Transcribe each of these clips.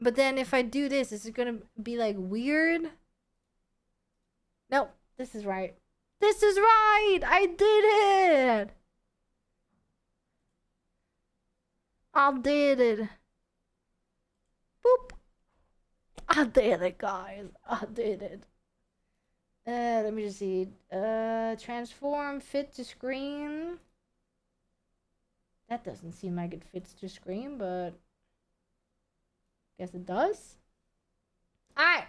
But then if I do this, is it gonna be like weird? Nope, this is right. This is right! I did it! I did it. Boop. I did it, guys. I did it. Let me just see. Transform, fit to screen. That doesn't seem like it fits to screen, but guess it does. Alright.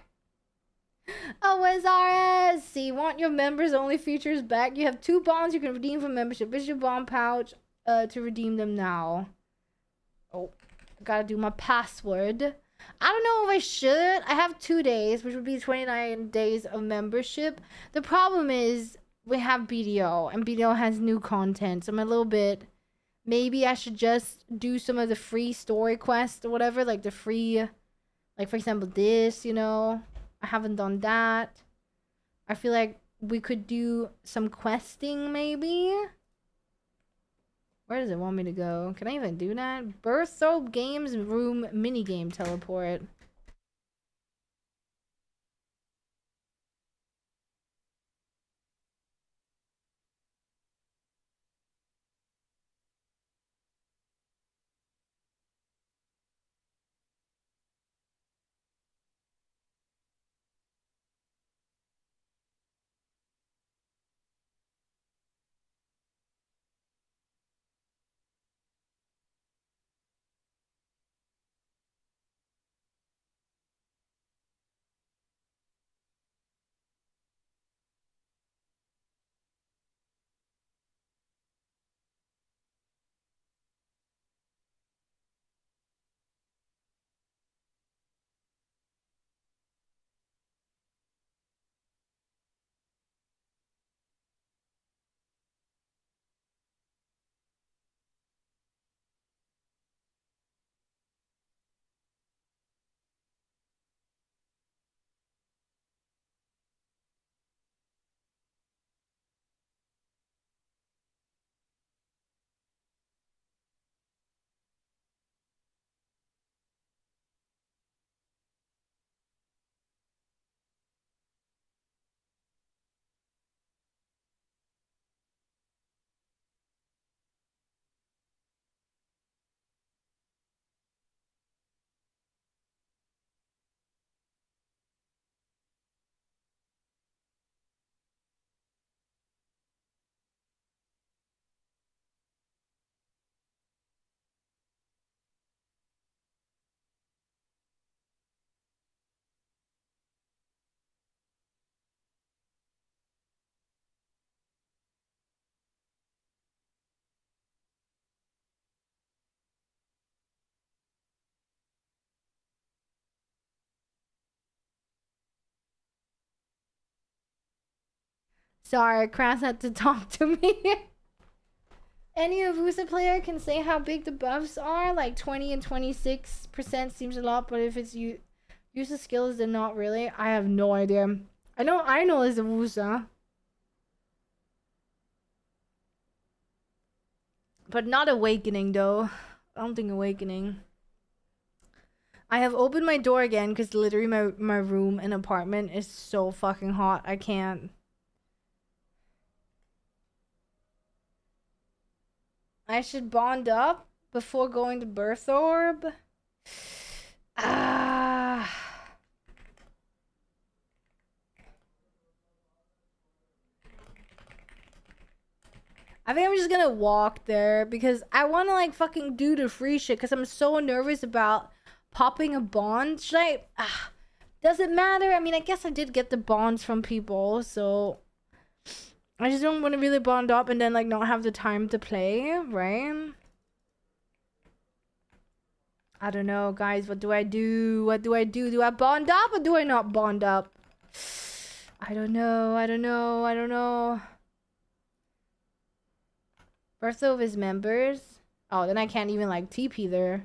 OSRS! See, want your members only features back? You have 2 bonds you can redeem for membership. Visit your bond pouch to redeem them now. Oh, I gotta do my password. I don't know if I should. I have 2 days, which would be 29 days of membership. The problem is we have BDO, and BDO has new content, so I'm a little bit... Maybe I should just do some of the free story quests or whatever, like the free... Like, for example, this, you know? I haven't done that. I feel like we could do some questing, maybe? Where does it want me to go? Can I even do that? Bertho Games Room minigame teleport. Sorry, Kras had to talk to me. Any Avusa player can say how big the buffs are. Like 20 and 26% seems a lot, but if it's use the skills, then not really. I have no idea. I know it's Avusa. But not Awakening, though. I don't think Awakening. I have opened my door again because literally my room and apartment is so fucking hot. I can't. I should bond up before going to Birth Orb. Ah. I think I'm just gonna walk there because I want to like fucking do the free shit because I'm so nervous about popping a bond. Should I? Does it matter? I mean, I guess I did get the bonds from people, so I just don't want to really bond up and then like not have the time to play, right? I don't know, guys. What do I do? What do I do? Do I bond up or do I not bond up? I don't know. I don't know. I don't know. Birth of his members. Oh, then I can't even like TP there.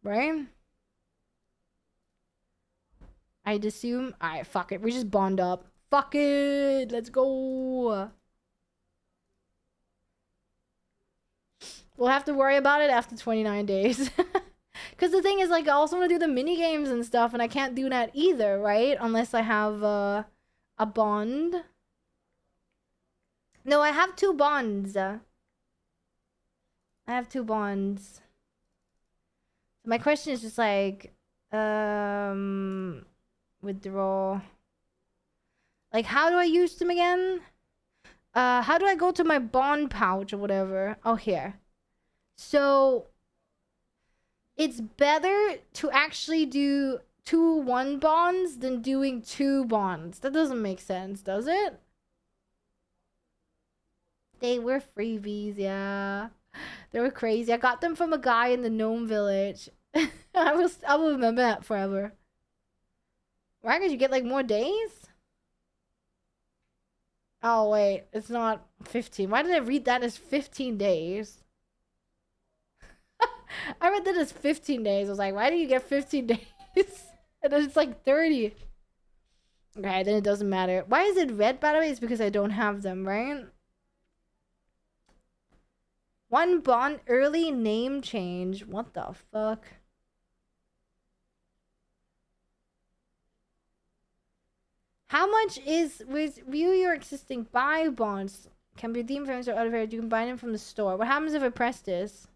Right? I'd assume. Alright, fuck it. We just bond up. Fuck it. Let's go. We'll have to worry about it after 29 days. Because the thing is, like, I also want to do the mini games and stuff, and I can't do that either, right? Unless I have a bond. No, I have 2 bonds. I have 2 bonds. My question is just like, withdraw. Like, how do I use them again? How do I go to my bond pouch or whatever? Oh, here. So, it's better to actually do 2 1 bonds than doing 2 bonds. That doesn't make sense, does it? They were freebies, yeah. They were crazy. I got them from a guy in the gnome village. I will remember that forever. Why? Because you get like more days? Oh, wait. It's not 15. Why did I read that as 15 days? I read that as 15 days. I was like, why do you get 15 days? And then it's like 30. Okay, then it doesn't matter. Why is it red, by the way? It's because I don't have them, right? 1 bond early name change. What the fuck? How much is with view your existing buy bonds? Can be redeemed from or other areas. You can buy them from the store. What happens if I press this?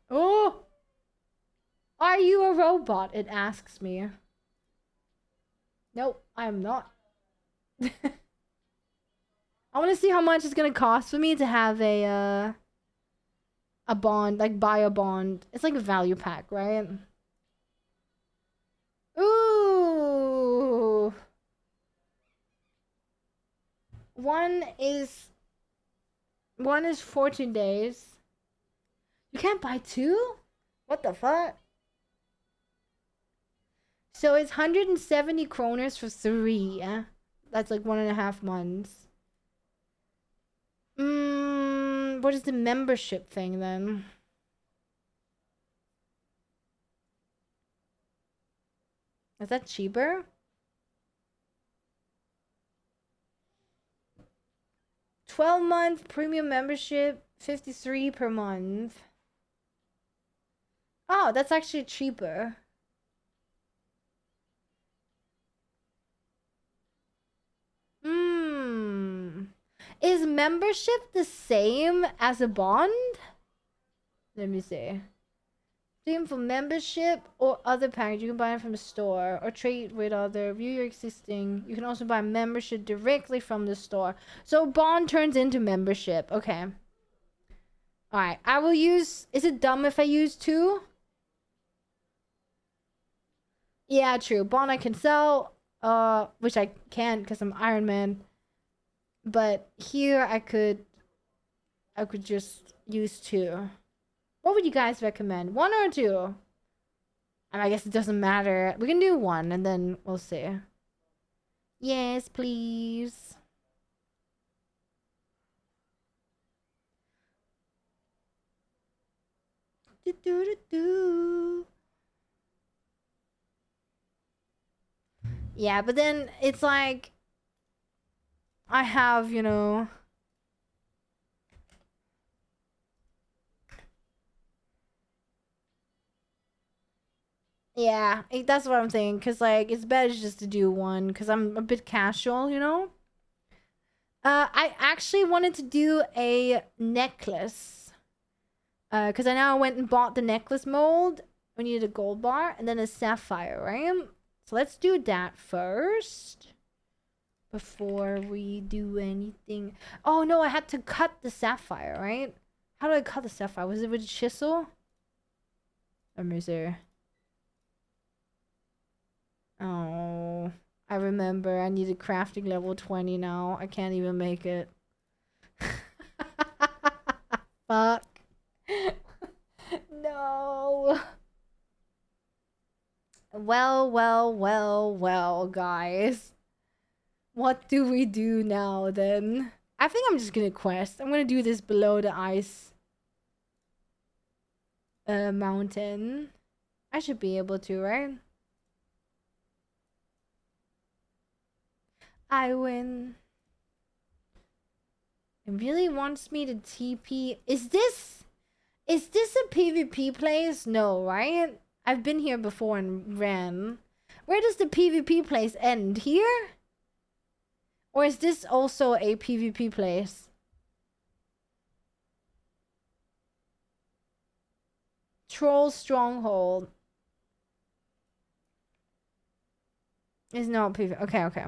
Oh! Are you a robot? It asks me. Nope, I am not. I want to see how much it's gonna cost for me to have a bond, like buy a bond. It's like a value pack, right? Ooh. One is 14 days. You can't buy 2? What the fuck? So it's 170 kroners for 3. That's like 1.5 months. What is the membership thing then? Is that cheaper? 12-month premium membership, 53 per month. Oh, that's actually cheaper. Is membership the same as a bond? Let me see. Same for membership or other package. You can buy it from the store or trade with other. View your existing. You can also buy membership directly from the store. So bond turns into membership. Okay. Alright. I will use... Is it dumb if I use 2? Yeah, true. Bond I can sell. Which I can't because I'm Iron Man. But here I could just use 2. What would you guys recommend? 1 or 2? I guess it doesn't matter. We can do 1 and then we'll see. Yes, please. Do, do, do, do. Yeah, but then it's like I have, you know... Yeah, that's what I'm thinking. Because, like, it's better just to do 1. Because I'm a bit casual, you know? I actually wanted to do a necklace. Because I now went and bought the necklace mold. We needed a gold bar. And then a sapphire, right? So let's do that first. Before we do anything. Oh, no, I had to cut the sapphire, right? How do I cut the sapphire? Was it with a chisel? Let me see. Oh, I remember. I need a crafting level 20 now. I can't even make it. Fuck. No. Well, guys. What do we do now, then? I think I'm just gonna quest. I'm gonna do this below the ice mountain. I should be able to, right? I win. It really wants me to TP. Is this Is this a PvP place? No, right? I've been here before and ran. Where does the PvP place end? Here? Or is this also a PvP place? Troll Stronghold. Is no PvP. Okay, okay.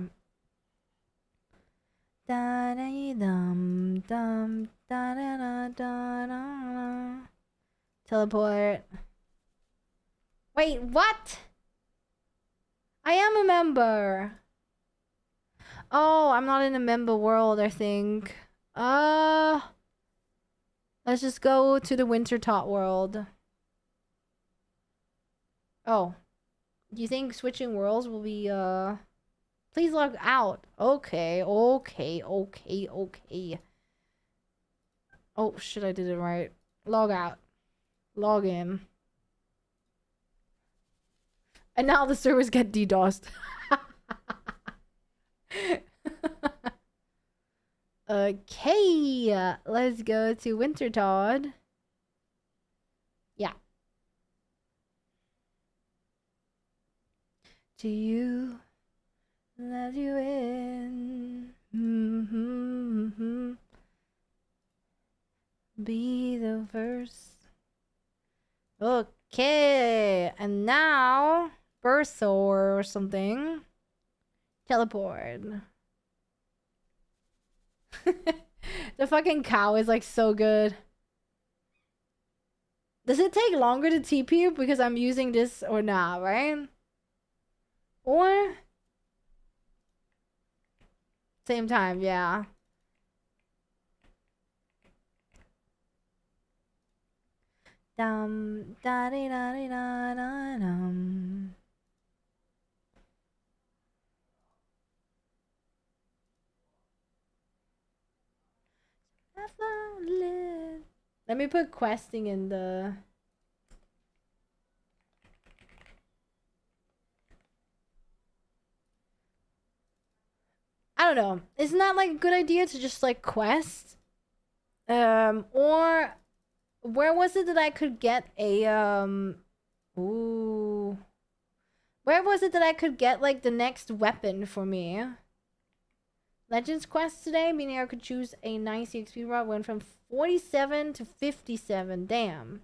Da da dum dum da da da da da. Teleport. Wait, what? I am a member. Oh, I'm not in a member world, I think. Let's just go to the Wintertot world. Oh. Do you think switching worlds will be, please log out. Okay, okay, okay, okay. Oh, shit, I did it right. Log out. Log in. And now the servers get DDoSed. Okay, let's go to Wintertot. Yeah. Do you let you in? Be the first. Okay, and now Bertha or something. Teleport. The fucking cow is like so good. Does it take longer to TP because I'm using this or not, right? Or same time, yeah. Dum da di da di da da dum. Let me put questing in the. I don't know. Isn't that like a good idea to just like quest? Or where was it that I could get a ooh. Where was it that I could get like the next weapon for me? Legends quest today, meaning I could choose a nice EXP route. Went from 47 to 57. Damn.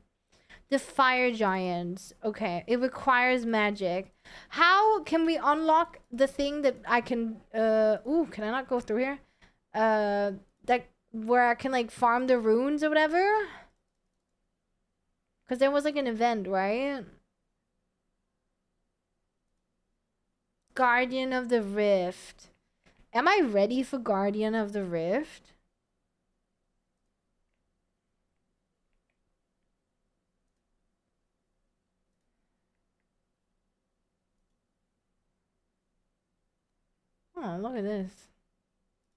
The fire giants. Okay, it requires magic. How can we unlock the thing that I can ooh, can I not go through here? That where I can like farm the runes or whatever? Cuz there was like an event, right? Guardian of the Rift. Am I ready for Guardian of the Rift? Oh, look at this.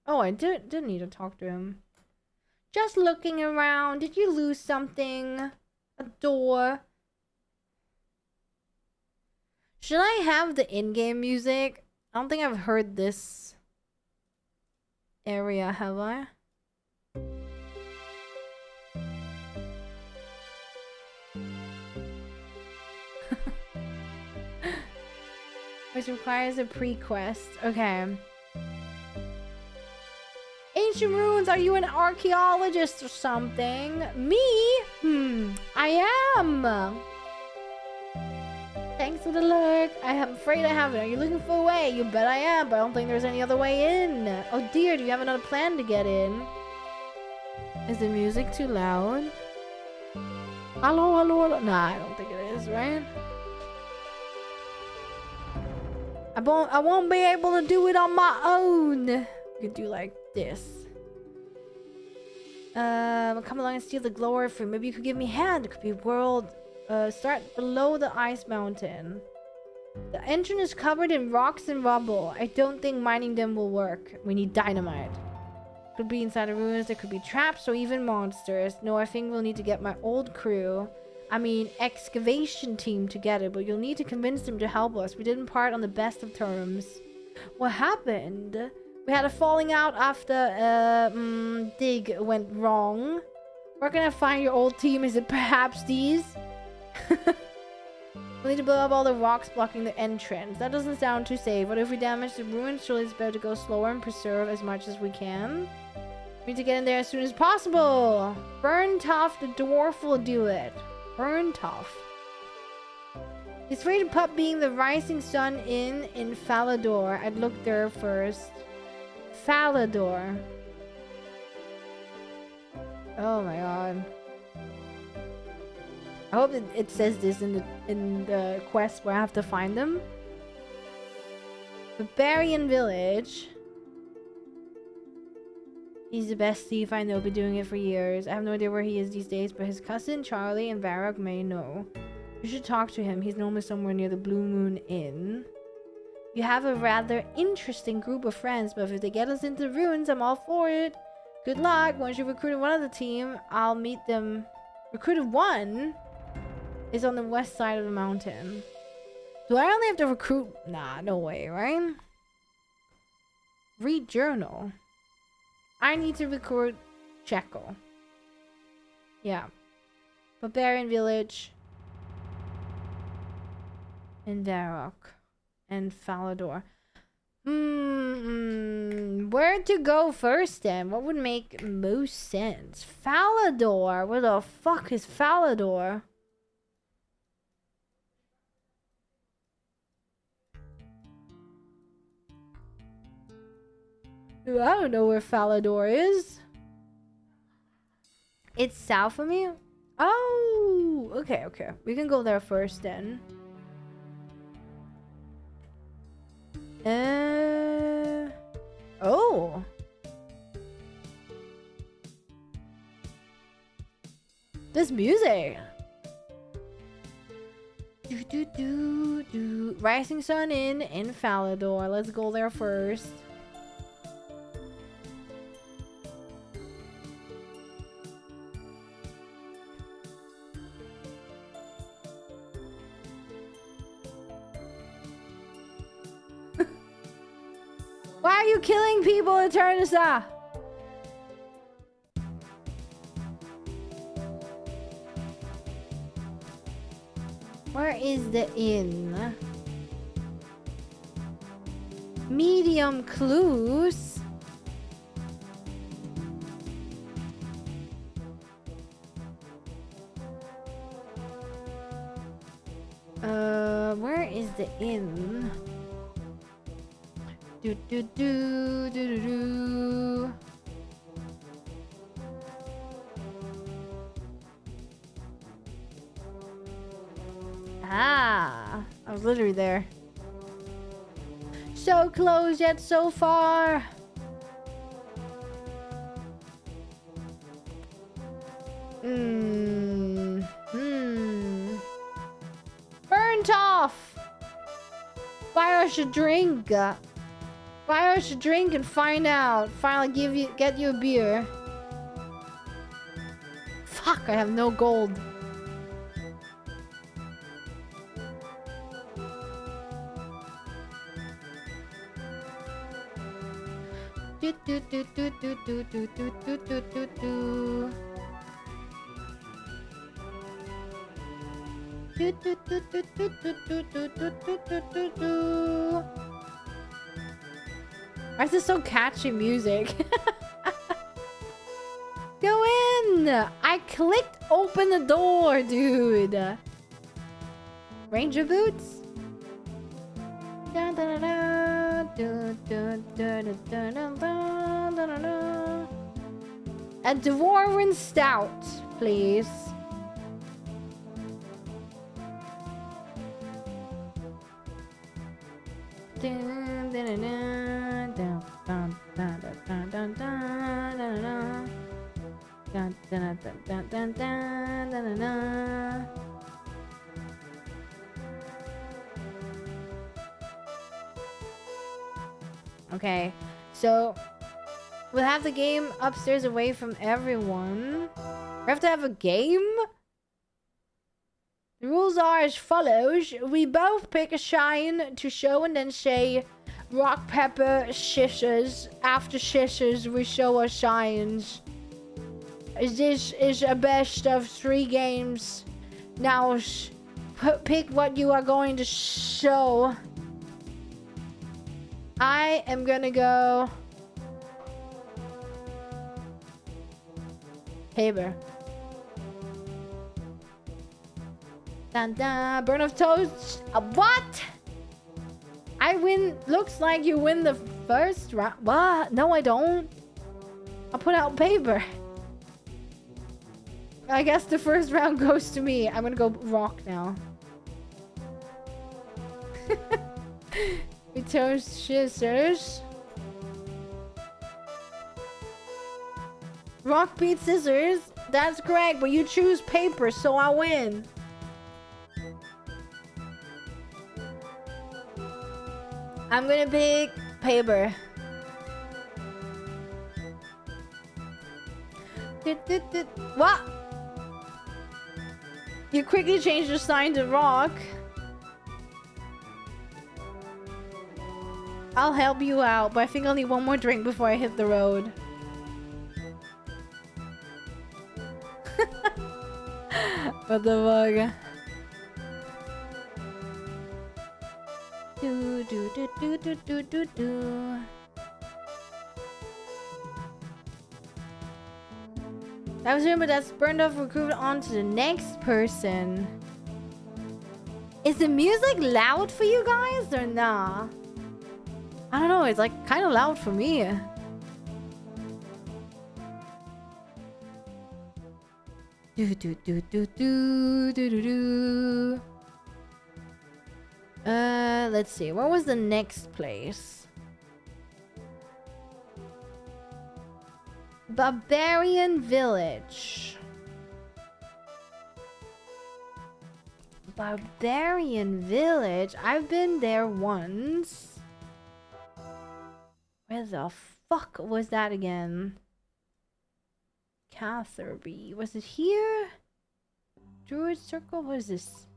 Oh, I didn't need to talk to him. Just looking around. Did you lose something? A door? Should I have the in-game music? I don't think I've heard this area, have I? Which requires a pre-quest. Okay. Ancient ruins, are you an archaeologist or something? Me? I am. Thanks for the lurk. I am afraid I haven't. Are you looking for a way? You bet I am, but I don't think there's any other way in. Oh dear, do you have another plan to get in? Is the music too loud? Hello, hello, hello. Nah, I don't think it is, right? I won't be able to do it on my own. You could do like this. Come along and steal the glory fruit. Maybe you could give me a hand. It could be world. Start below the ice mountain. The entrance is covered in rocks and rubble. I don't think mining them will work. We need dynamite. Could be inside the ruins. There could be traps or even monsters. No, I think we'll need to get my old crew. I mean, excavation team together, but you'll need to convince them to help us. We didn't part on the best of terms. What happened? We had a falling out after dig went wrong. Where can I find your old team? Is it perhaps these? We need to blow up all the rocks blocking the entrance. That doesn't sound too safe. What if we damage the ruins? Surely it's better to go slower and preserve as much as we can. We need to get in there as soon as possible. Burn Tough, the dwarf will do it. Burn Tough. He's afraid of Pup being the rising sun in Falador. I'd look there first. Falador. Oh my god. I hope it says this in the quest where I have to find them. Barbarian Village. He's the best thief I know, been doing it for years. I have no idea where he is these days, but his cousin Charlie and Varrock may know. You should talk to him. He's normally somewhere near the Blue Moon Inn. You have a rather interesting group of friends, but if they get us into the ruins, I'm all for it. Good luck. Once you've recruited one of the team, I'll meet them. Recruited one is on the west side of the mountain. Do I only have to recruit? Nah, no way, right? Read journal. I need to recruit Checo. Yeah. Barbarian Village. And Varrock. And Falador. Where to go first then? What would make most sense? Falador? Where the fuck is Falador? Dude, I don't know where Falador is. It's south of me? Oh, okay, okay. We can go there first then. Oh. This music. Rising Sun Inn in Falador. Let's go there first. Why are you killing people, Eternisa? Where is the inn? Medium clues. Where is the inn? Do do do do do do. Ah, I was literally there. So close yet so far. Burnt off. Buy us a drink. Buy us a drink and find out. Finally get you a beer. Fuck, I have no gold. Do do do do do do do do do do do do. Do do do do do do do do do do do do. Why is this so catchy music? Go in! I clicked open the door, dude. Ranger boots? A dwarven stout, please. Okay, so we'll have the game upstairs away from everyone. We have to have a game? The rules are as follows. We both pick a shine to show and then say rock, paper, scissors. After scissors, we show our shines. This is a best of 3 games. Now, pick what you are going to show. I am gonna go... paper. Dun dun. Burn of toast. What? I win. Looks like you win the first round. What? No, I don't. I'll put out paper. I guess the first round goes to me. I'm gonna go rock now. We toast scissors. Rock beats scissors. That's correct, but you choose paper, so I win. I'm gonna pick paper. What? You quickly changed your sign to rock. I'll help you out, but I think I'll need one more drink before I hit the road. What the fuck? Do do do do do do do do. That was but that's burned off, recruited on to the next person. Is the music loud for you guys or nah? I don't know, it's like kind of loud for me. Do do do do do do do do. Let's see. What was the next place? Barbarian Village. Barbarian Village. I've been there once. Where the fuck was that again? Catherby. Was it here? Druid Circle? What is this?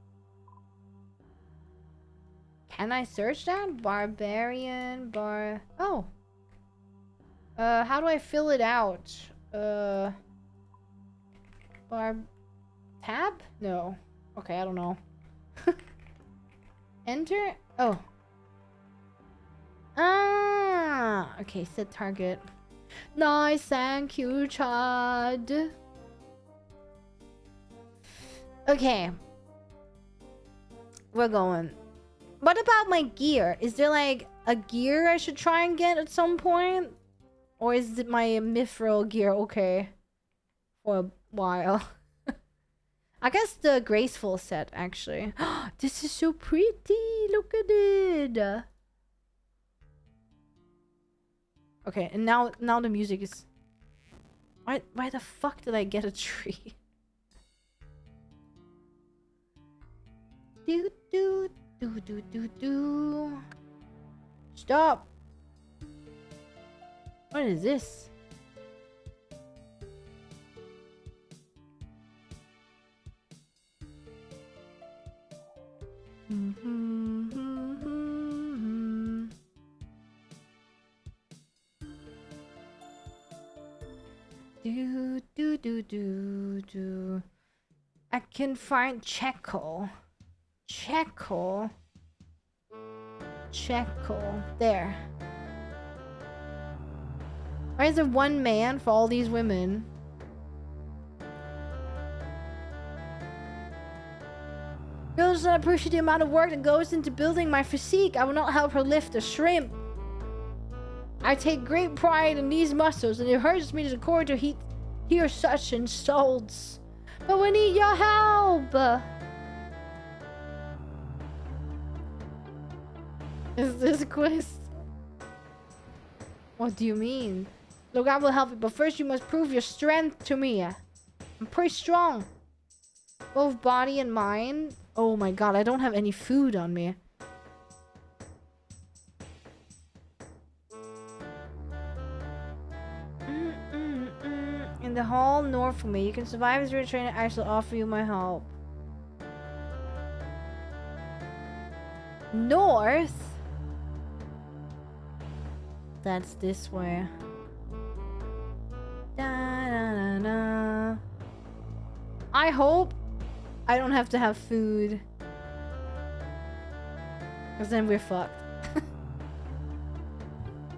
Can I search that? Barbarian bar... Oh. How do I fill it out? Tab? No. Okay, I don't know. Enter? Oh. Ah! Okay, set target. Nice, thank you, Chad. Okay. We're going. What about my gear? Is there like a gear I should try and get at some point? Or is it my mithril gear okay for a while? I guess the graceful set actually. This is so pretty. Look at it. Okay, and now the music is... Why the fuck did I get a tree? Do do do do do do. Stop. What is this? Do do do do do. I can find Checkle. Checkle. Checkle. There. Why is there one man for all these women? Girl does not appreciate the amount of work that goes into building my physique. I will not help her lift a shrimp. I take great pride in these muscles, and it hurts me to the core to hear such insults. But we need your help. Is this a quest? What do you mean? Look, I will help you, but first you must prove your strength to me. I'm pretty strong. Both body and mind. Oh my god, I don't have any food on me. In the hall north for me. You can survive as your training. I shall offer you my help. North? That's this way. Da, da, da, da. I hope I don't have to have food. Because then we're fucked.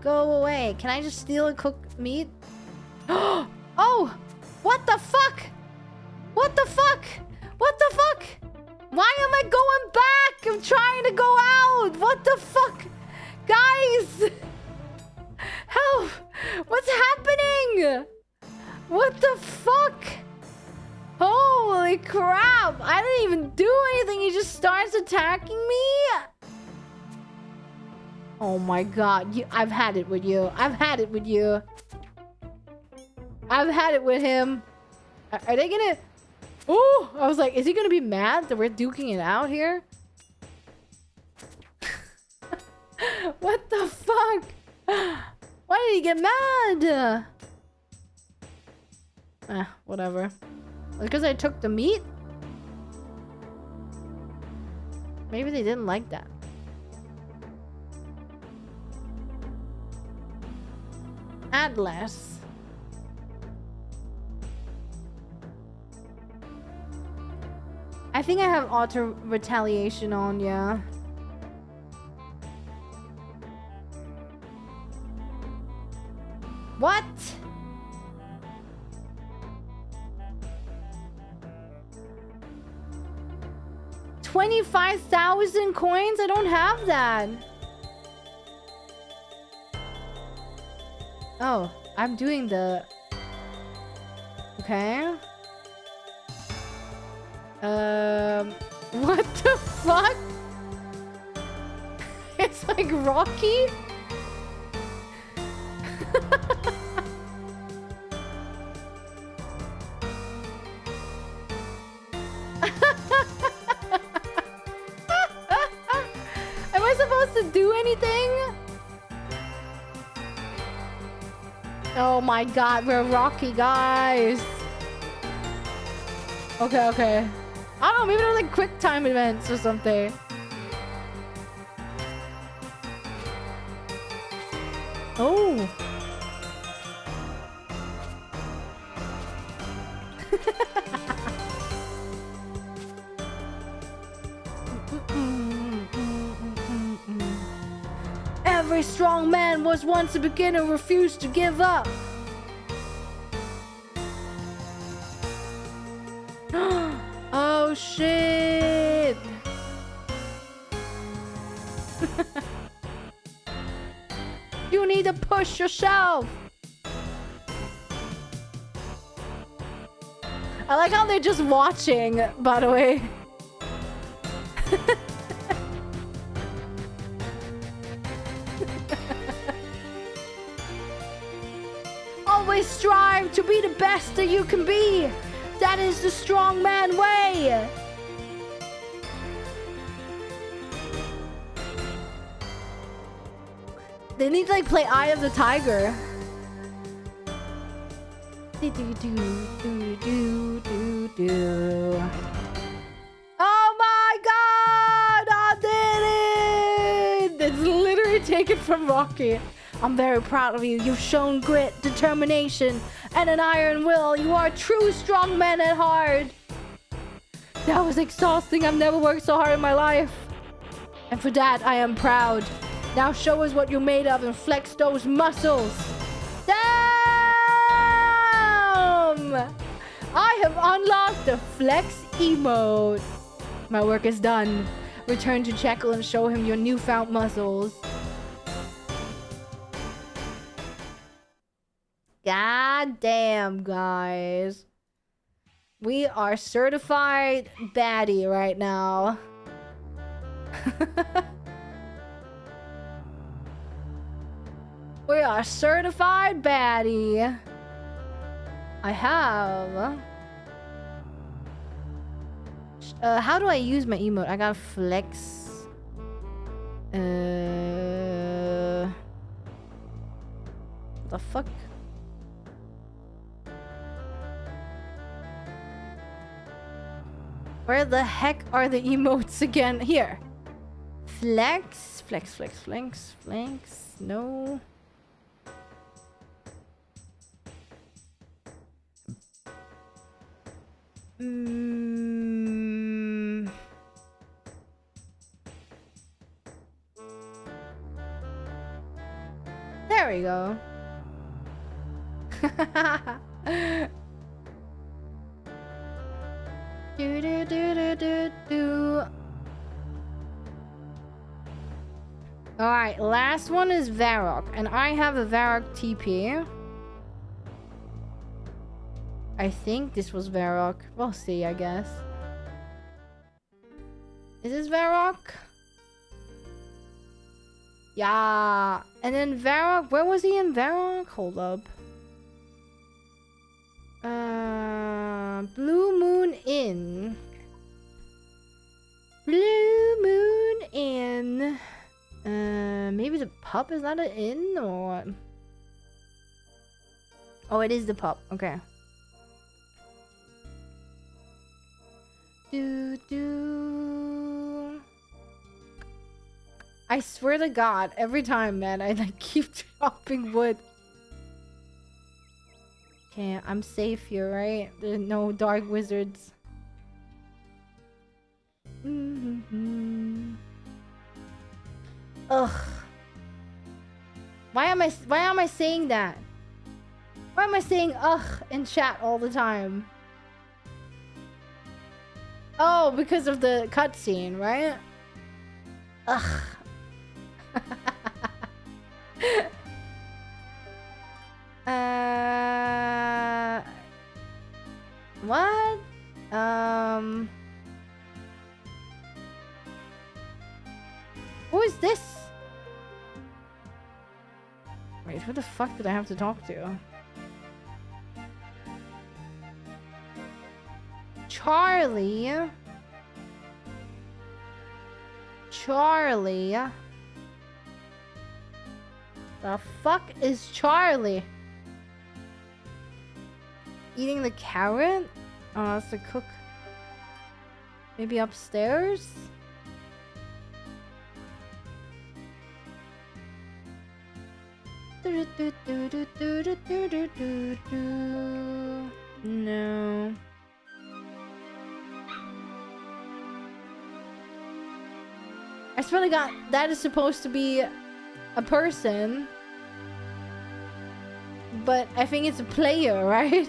Go away. Can I just steal and cook meat? Oh! What the fuck? What the fuck? What the fuck? Why am I going back? I'm trying to go out. What the fuck? Guys! Help! What's happening? What the fuck? Holy crap! I didn't even do anything. He just starts attacking me? Oh my god. I've had it with you. I've had it with you. I've had it with him. Are they gonna... Oh! I was like, is he gonna be mad that we're duking it out here? What the fuck? Why did he get mad? Whatever. Because I took the meat? Maybe they didn't like that. Atlas. I think I have auto retaliation on, yeah. What? $25,000 coins? I don't have that. Oh, I'm doing the... Okay. What the fuck? It's like Rocky? Am I supposed to do anything? Oh my god, we're Rocky, guys. Okay, okay. I don't know, maybe there's like quick time events or something. Oh. Every strong man was once a beginner, refused to give up. Oh shit. You need to push yourself. I like how they're just watching, by the way. Always strive to be the best that you can be. That is the strong man way. They need to like play Eye of the Tiger. Oh my god! I did it! It's literally taken from Rocky. I'm very proud of you. You've shown grit, determination, and an iron will. You are a true strong man at heart. That was exhausting. I've never worked so hard in my life. And for that, I am proud. Now show us what you're made of and flex those muscles. Damn! I have unlocked the flex emote. My work is done. Return to Jekyll and show him your newfound muscles. God damn, guys. We are certified baddie right now. We are certified baddie. I have... how do I use my emote? I got flex... The fuck? Where the heck are the emotes again? Here. Flex. Flex, flex, flex, flex. No. There we go. Do do do do do do. Alright, last one is Varrock, and I have a Varrock TP. I think this was Varrock. We'll see, I guess. Is this Varrock? Yeah. And then Varrock, where was he in Varrock? Hold up. Blue Moon Inn. Blue Moon Inn. Maybe the pub, is that an inn or what? Oh, it is the pub. Okay. I swear to God, every time, man, I like keep dropping wood. Okay, I'm safe here, right? There's no dark wizards. Ugh. Why am I saying that? Why am I saying ugh in chat all the time? Oh, because of the cutscene, right? Ugh. What? Who is this? Wait, who the fuck did I have to talk to? Charlie. Charlie. The fuck is Charlie? Eating the carrot? Oh, that's the cook. Maybe upstairs? No. I swear to God, that is supposed to be a person. But I think it's a player, right?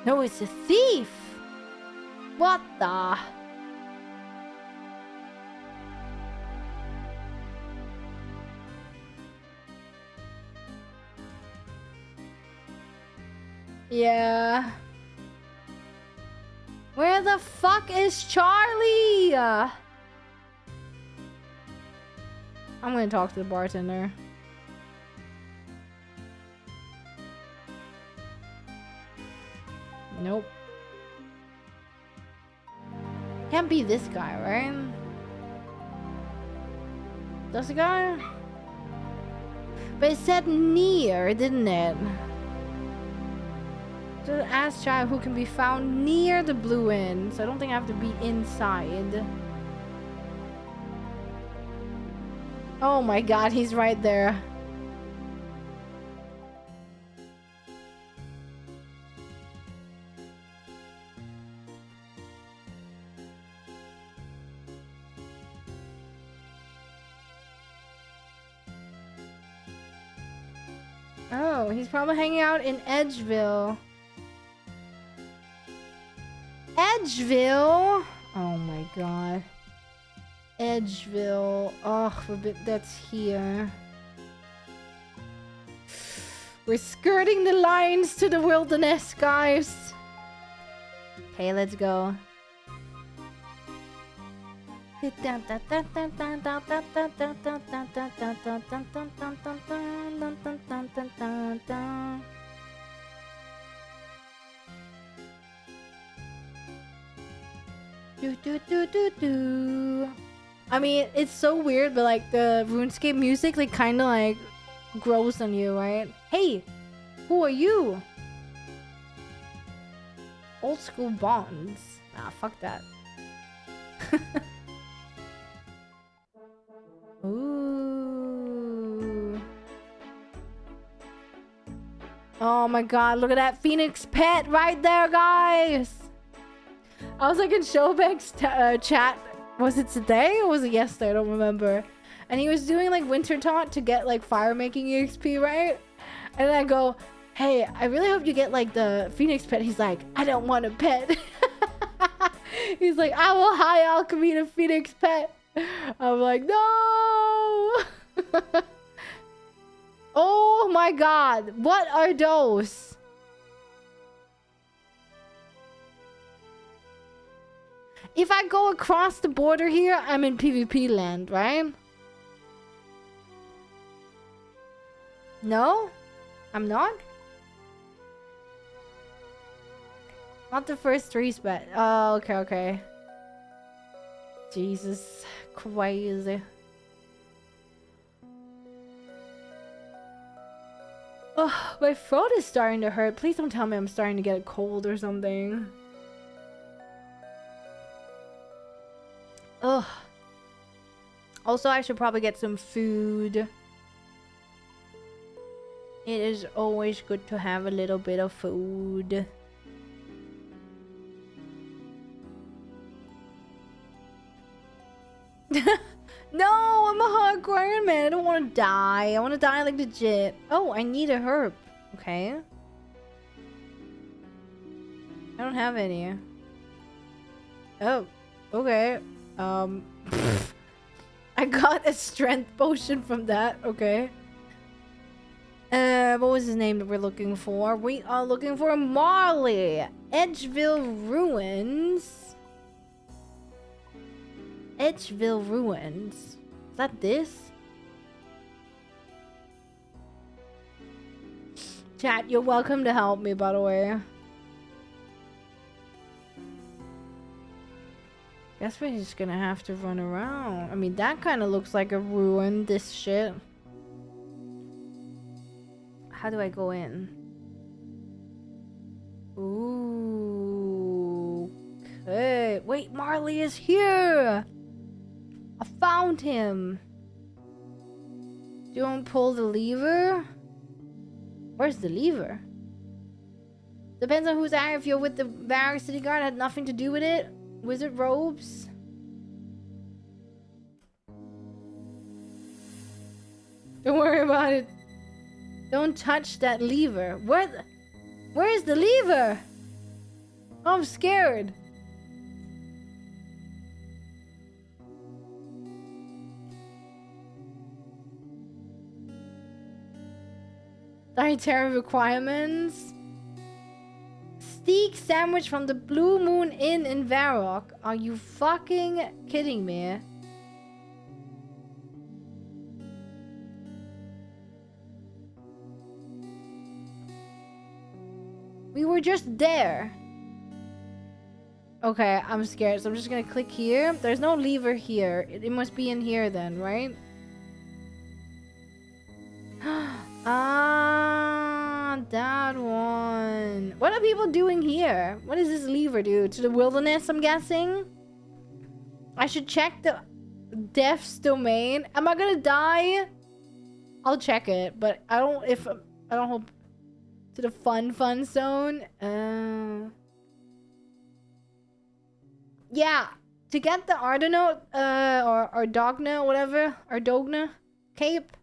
No, it's a thief! What the? Yeah. Where the fuck is Charlie? I'm gonna talk to the bartender. Nope. Can't be this guy, right? That's the guy? But it said near, didn't it? So ask child who can be found near the blue inn. So I don't think I have to be inside. Oh my God, he's right there. Oh, he's probably hanging out in Edgeville. Edgeville? Oh my God. Edgeville. Oh, that's here. We're skirting the lines to the wilderness, guys. Okay, let's go. I mean, it's so weird, but like the RuneScape music, like kind of like grows on you, right? Hey, who are you? Old school bonds. Nah, fuck that. Ooh. Oh my god, look at that Phoenix pet right there, guys. I was like in Showbank's chat. Was it today or was it yesterday? I don't remember. And he was doing like winter taunt to get like fire making EXP, right? And I go, hey, I really hope you get like the Phoenix pet. He's like, I don't want a pet. He's like, I will high alchemy the Phoenix pet. I'm like, no. Oh my god, what are those? If I go across the border here, I'm in PvP land, right? No? I'm not? Not the first 3 spot. Oh, okay, okay. Jesus. Crazy. Oh, my throat is starting to hurt. Please don't tell me I'm starting to get a cold or something. Ugh. Also, I should probably get some food. It is always good to have a little bit of food. No, I'm a hardcore Iron Man. I don't want to die. I want to die like legit. Oh, I need a herb. Okay. I don't have any. Oh, okay. I got a strength potion from that. Okay. What was his name that we're looking for? We are looking for Marley. Edgeville Ruins. Edgeville Ruins. Is that this? Chat, you're welcome to help me, by the way. Guess we're just gonna have to run around. I mean, that kind of looks like a ruin, this shit. How do I go in? Ooh. Okay. Wait, Marley is here! I found him! Do you want to pull the lever? Where's the lever? Depends on who's there. If you're with the Barrack City Guard, it had nothing to do with it. Wizard robes. Don't worry about it. Don't touch that lever. Where is the lever? I'm scared. Dietary requirements. Steak sandwich from the Blue Moon Inn in Varrock. Are you fucking kidding me? We were just there. Okay, I'm scared, so I'm just gonna click here. There's no lever here. It must be in here then, right? Ah, that one. What are people doing here? What does this lever do? To the wilderness, I'm guessing? I should check the Death's domain. Am I gonna die? I'll check it, but I don't hope to the fun zone. Yeah, to get the Ardenote, or Dogna, whatever, Ardogna cape,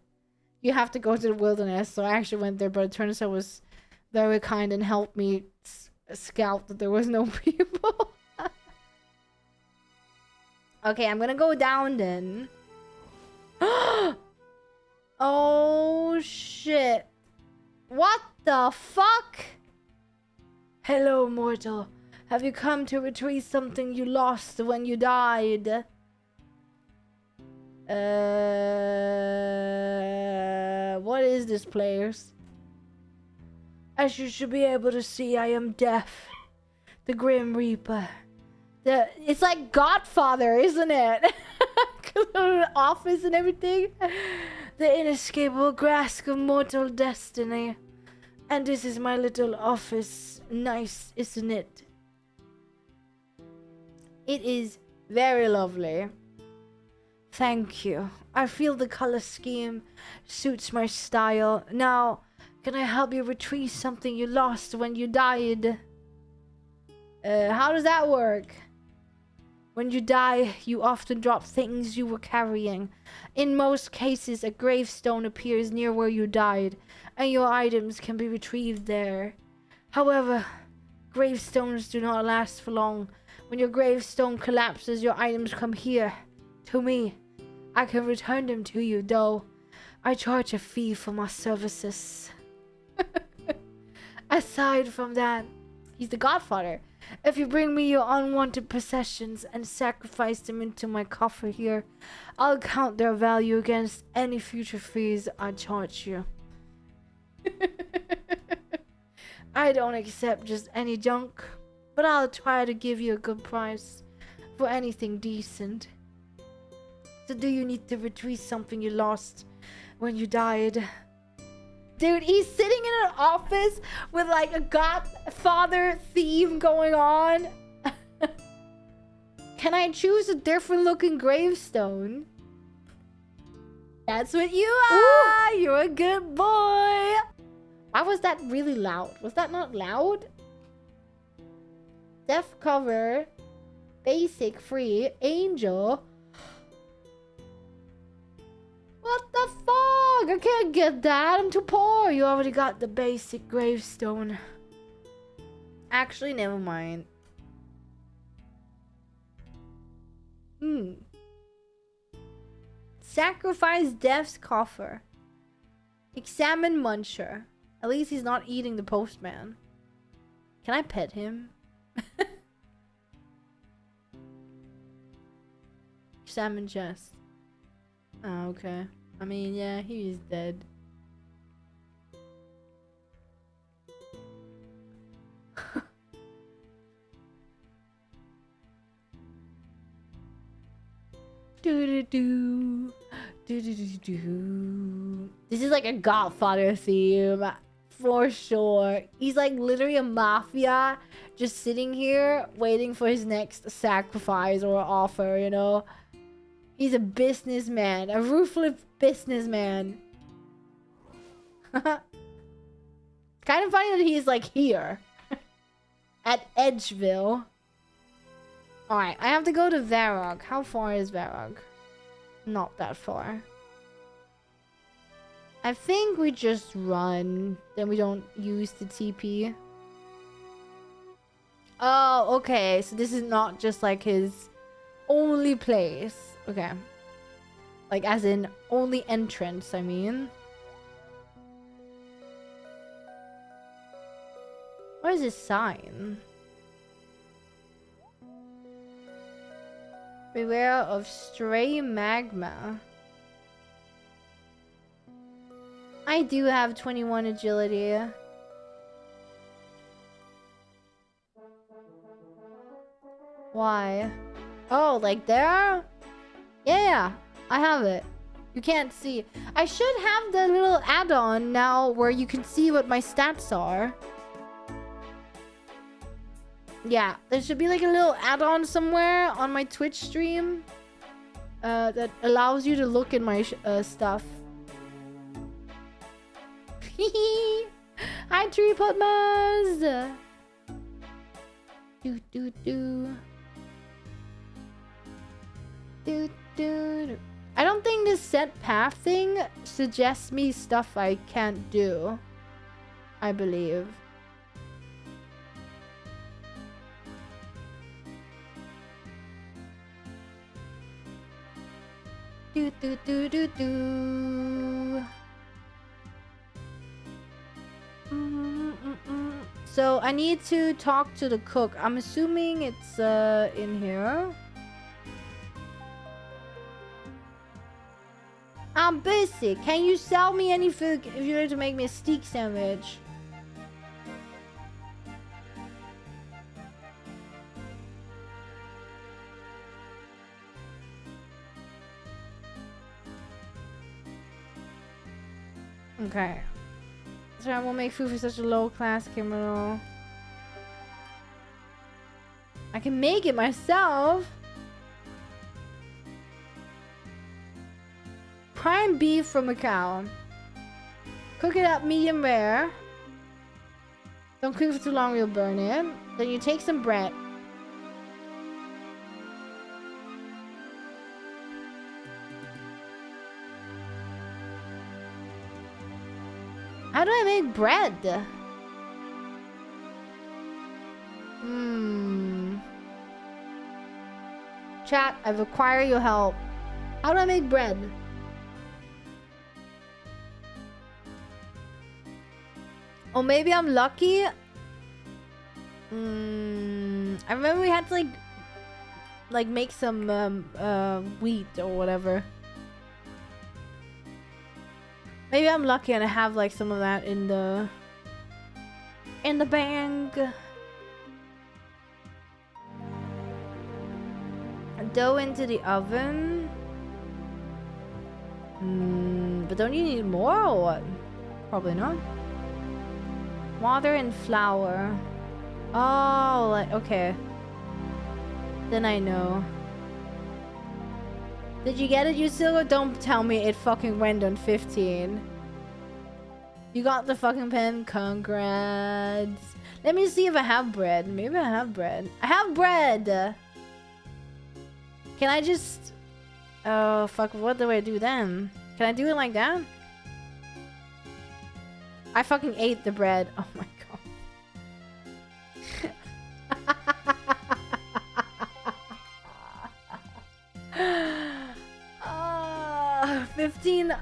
you have to go to the wilderness. So I actually went there, but it turns out it was very kind and helped me scout that there was no people. Okay, I'm gonna go down then. Oh shit. What the fuck? Hello, mortal. Have you come to retrieve something you lost when you died? What is this, players? As you should be able to see, I am Death, the Grim Reaper. It's like Godfather, isn't it? Office and everything. The inescapable grasp of mortal destiny. And this is my little office. Nice, isn't it? It is very lovely. Thank you. I feel the color scheme suits my style. Now, Can I help you retrieve something you lost when you died? How does that work? When you die, you often drop things you were carrying. In most cases, a gravestone appears near where you died, and your items can be retrieved there. However, gravestones do not last for long. When your gravestone collapses, your items come here, to me. I can return them to you, though I charge a fee for my services. Aside from that, he's the Godfather. If you bring me your unwanted possessions and sacrifice them into my coffer here, I'll count their value against any future fees I charge you. I don't accept just any junk, but I'll try to give you a good price for anything decent. So do you need to retrieve something you lost when you died? Dude, he's sitting in an office with like a Godfather theme going on. Can I choose a different looking gravestone? That's what you are! Ooh. You're a good boy! Why was that really loud? Was that not loud? Death cover. Basic free. Angel. What the fuck? I can't get that. I'm too poor. You already got the basic gravestone. Actually, never mind. Sacrifice Death's coffer. Examine Muncher. At least he's not eating the postman. Can I pet him? Examine chest. Oh, okay. I mean, yeah, he is dead. Do-do-do. Do-do-do-do. This is like a Godfather theme. For sure. He's like literally a mafia just sitting here waiting for his next sacrifice or offer, you know? He's a businessman. A ruthless businessman. Kind of funny that he's like here. At Edgeville. Alright, I have to go to Varrock. How far is Varrock? Not that far. I think we just run. Then we don't use the TP. Oh, okay. So this is not just like his only place. Okay. Like as in only entrance, I mean. What is this sign? Beware of stray magma. I do have 21 agility. Why? Oh, like there? Yeah, I have it. You can't see. I should have the little add-on now where you can see what my stats are. Yeah, there should be like a little add-on somewhere on my Twitch stream that allows you to look at my stuff. Hi, Tree Putmas! Do do do. Do do do. I don't think this set path thing suggests me stuff I can't do. I believe. Do do do do do. So I need to talk to the cook. I'm assuming it's in here. I'm busy. Can you sell me any food if you're to make me a steak sandwich? Okay. So I won't make food for such a low class criminal. I can make it myself. Prime beef from a cow. Cook it up medium rare. Don't cook for too long, you'll burn it. Then you take some bread. How do I make bread? Chat, I require your help. How do I make bread? Oh, maybe I'm lucky. I remember we had to like make some wheat or whatever. Maybe I'm lucky and I have like some of that in the bank. Dough into the oven. But don't you need more or what? Probably not. Water and flour. Oh, like, okay. Then I know. Did you get it, you silver? Don't tell me it fucking went on 15. You got the fucking pen? Congrats. Let me see if I have bread. Maybe I have bread. I have bread! Can I just... Oh, fuck. What do I do then? Can I do it like that? I fucking ate the bread. Oh my god. 15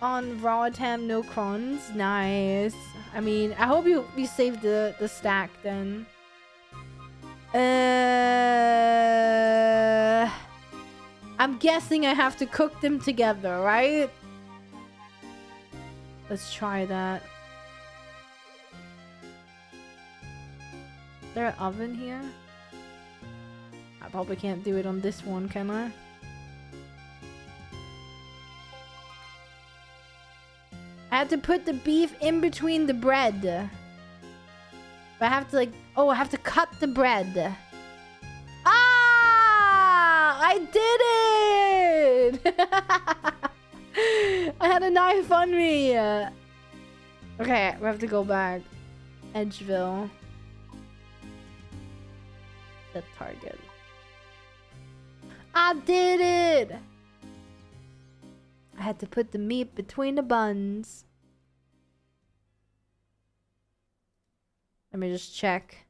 on raw tam, no crons. Nice. I mean, I hope you saved the stack then. I'm guessing I have to cook them together, right? Let's try that. Is there an oven here? I probably can't do it on this one, can I? I had to put the beef in between the bread. But I have to like... Oh, I have to cut the bread. Ah! I did it! I had a knife on me. Okay, we have to go back. Edgeville. The target. I did it! I had to put the meat between the buns. Let me just check.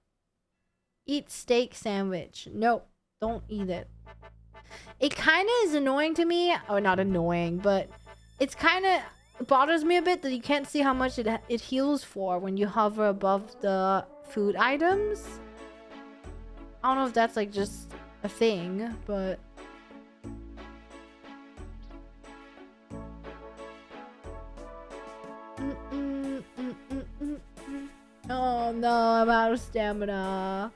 Eat steak sandwich. Nope, don't eat it. It kind of is annoying to me. Oh, not annoying, but it's kind of bothers me a bit that you can't see how much it heals for when you hover above the food items. I don't know if that's like just a thing, but... Oh no, I'm out of stamina.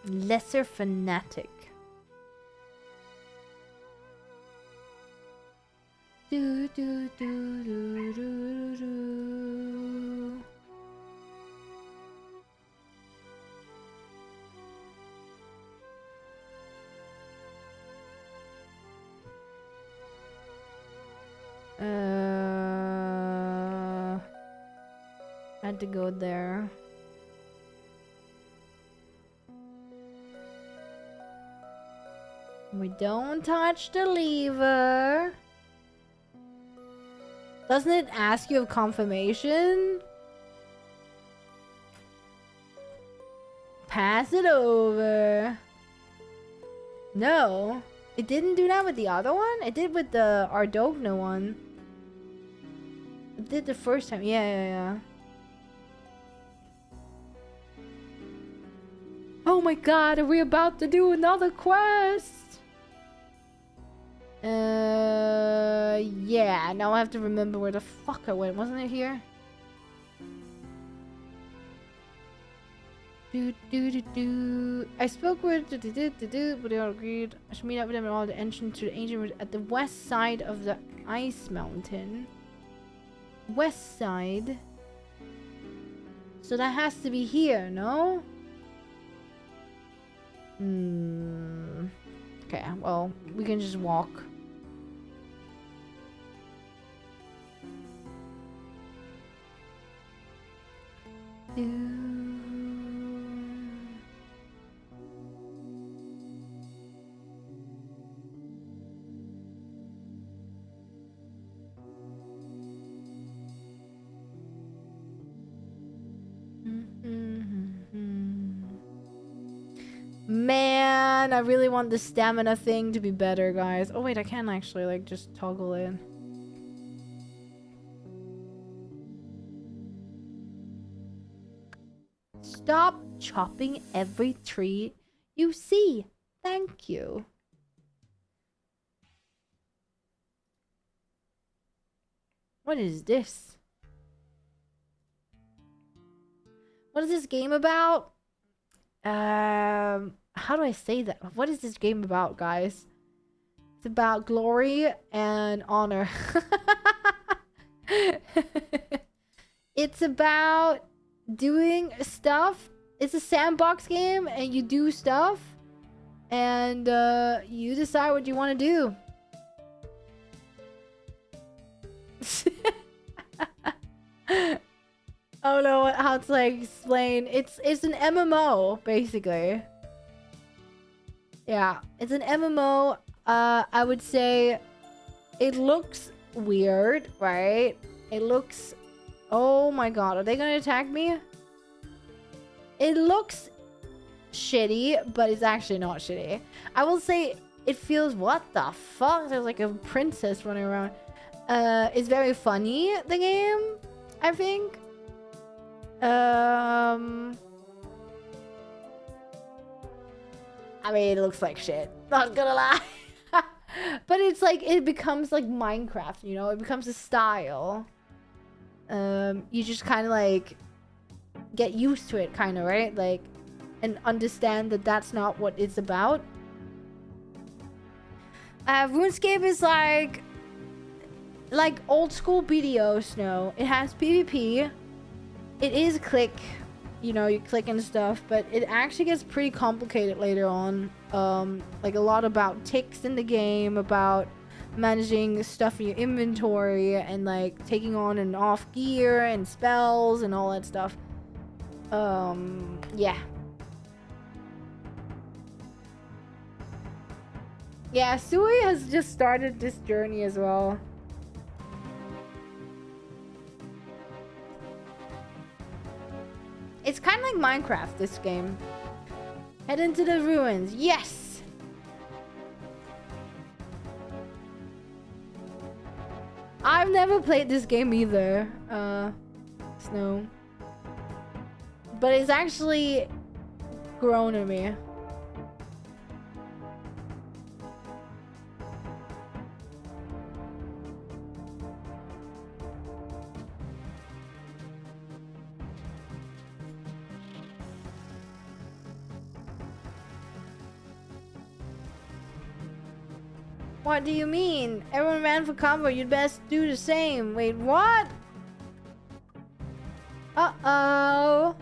Lesser fanatic. Do do do do do do. I had to go there. We don't touch the lever. Doesn't it ask you of confirmation? Pass it over. No. It didn't do that with the other one? It did with the Ardogna one. It did the first time. Yeah. Oh my god, are we about to do another quest? Yeah, now I have to remember where the fuck I went. Wasn't it here? I spoke with but they all agreed I should meet up with them at all the entrance to the ancient route at the west side of the ice mountain. West side. So that has to be here, no? Okay, well, we can just walk. Man, I really want the stamina thing to be better, guys. Oh wait, I can actually like just toggle in. Stop chopping every tree you see. Thank you. What is this? What is this game about? How do I say that? What is this game about, guys? It's about glory and honor. It's about doing stuff. It's a sandbox game and you do stuff and you decide what you want to do. I don't know how to like explain. It's an MMO basically. Yeah, it's an MMO. I would say it looks weird, right? It looks... Oh my god, are they gonna attack me? It looks shitty, but it's actually not shitty. I will say it feels... What the fuck? There's like a princess running around. It's very funny, the game, I think. I mean, it looks like shit. Not gonna lie. But it's like, it becomes like Minecraft, you know? It becomes a style. You just kind of like get used to it, kind of, right? Like, and understand that that's not what it's about. RuneScape is like old school BDO Snow. It has PvP. It is click, you know, you click and stuff, but it actually gets pretty complicated later on. Like a lot about ticks in the game, about managing stuff in your inventory, and like taking on and off gear and spells and all that stuff. Yeah. Yeah, Sui has just started this journey as well. It's kind of like Minecraft, this game. Head into the ruins. Yes! I've never played this game either. Snow. But it's actually grown on me. What do you mean? Everyone ran for cover. You'd best do the same. Wait, what? Uh-oh.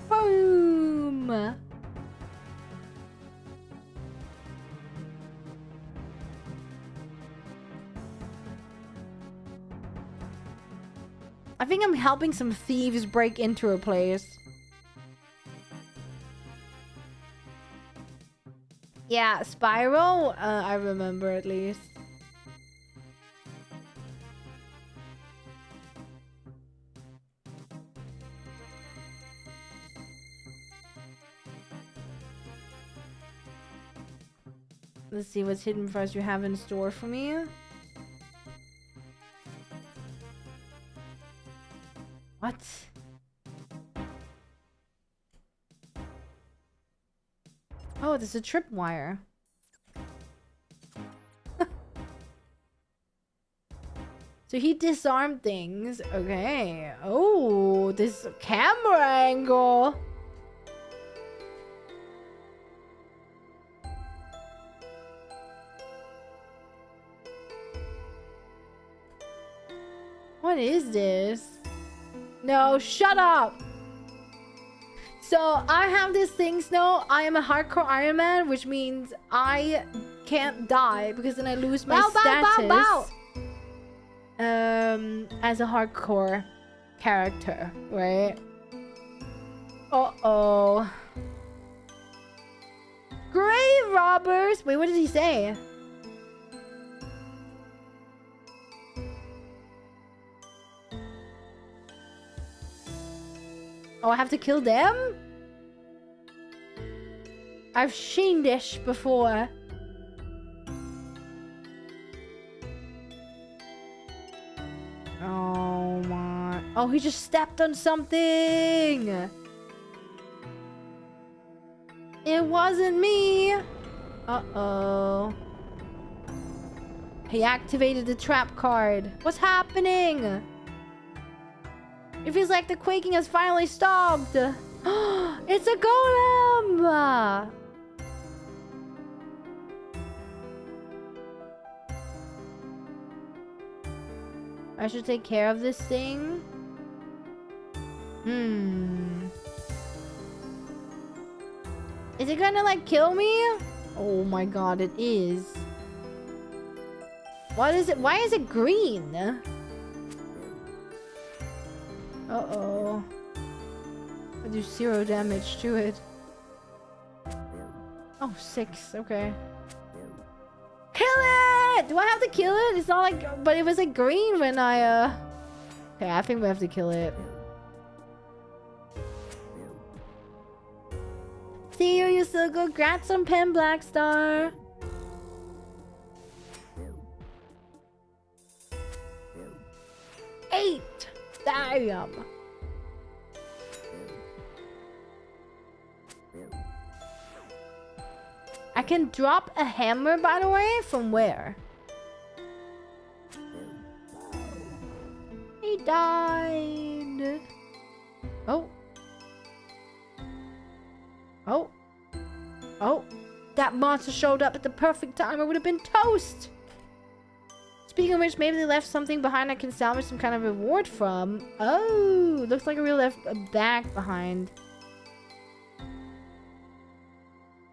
Boom. I think I'm helping some thieves break into a place. Yeah, Spiral, I remember at least. Let's see what's hidden for us you have in store for me. What? Oh, there's a tripwire. So he disarmed things. Okay. Oh, this camera angle. What is this? No, shut up. So I have this thing, Snow. I am a hardcore Ironman, which means I can't die because then I lose my status as a hardcore character, right? Uh-oh. Grave robbers. Wait, what did he say? Oh, I have to kill them? I've seen this before. Oh my. Oh, he just stepped on something. It wasn't me. Uh-oh. He activated the trap card. What's happening? It feels like the quaking has finally stopped. It's a golem! I should take care of this thing. Is it gonna like kill me? Oh my god, it is. What is it? Why is it green? Uh-oh. I do 0 damage to it. Oh, 6. Okay. Kill it! Do I have to kill it? It's not like... But it was like green when I, Okay, I think we have to kill it. See you so good. Congrats on Pen Blackstar. Eight. Damn. I can drop a hammer, by the way. From where? He died. Oh. Oh. Oh. That monster showed up at the perfect time. I would have been toast. Speaking of which, maybe they left something behind I can salvage some kind of reward from. Oh, looks like we left a bag behind.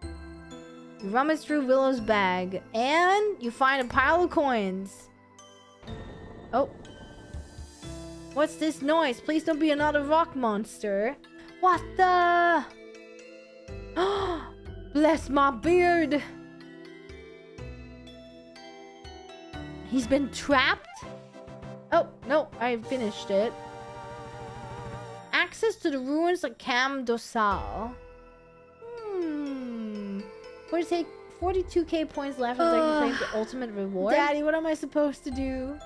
You rummage through Willow's bag, and you find a pile of coins. Oh. What's this noise? Please don't be another rock monster. What the? Bless my beard. He's been trapped? Oh, no, I finished it. Access to the ruins of Cam Dosal. 42k points left until I can claim the ultimate reward. Daddy, what am I supposed to do?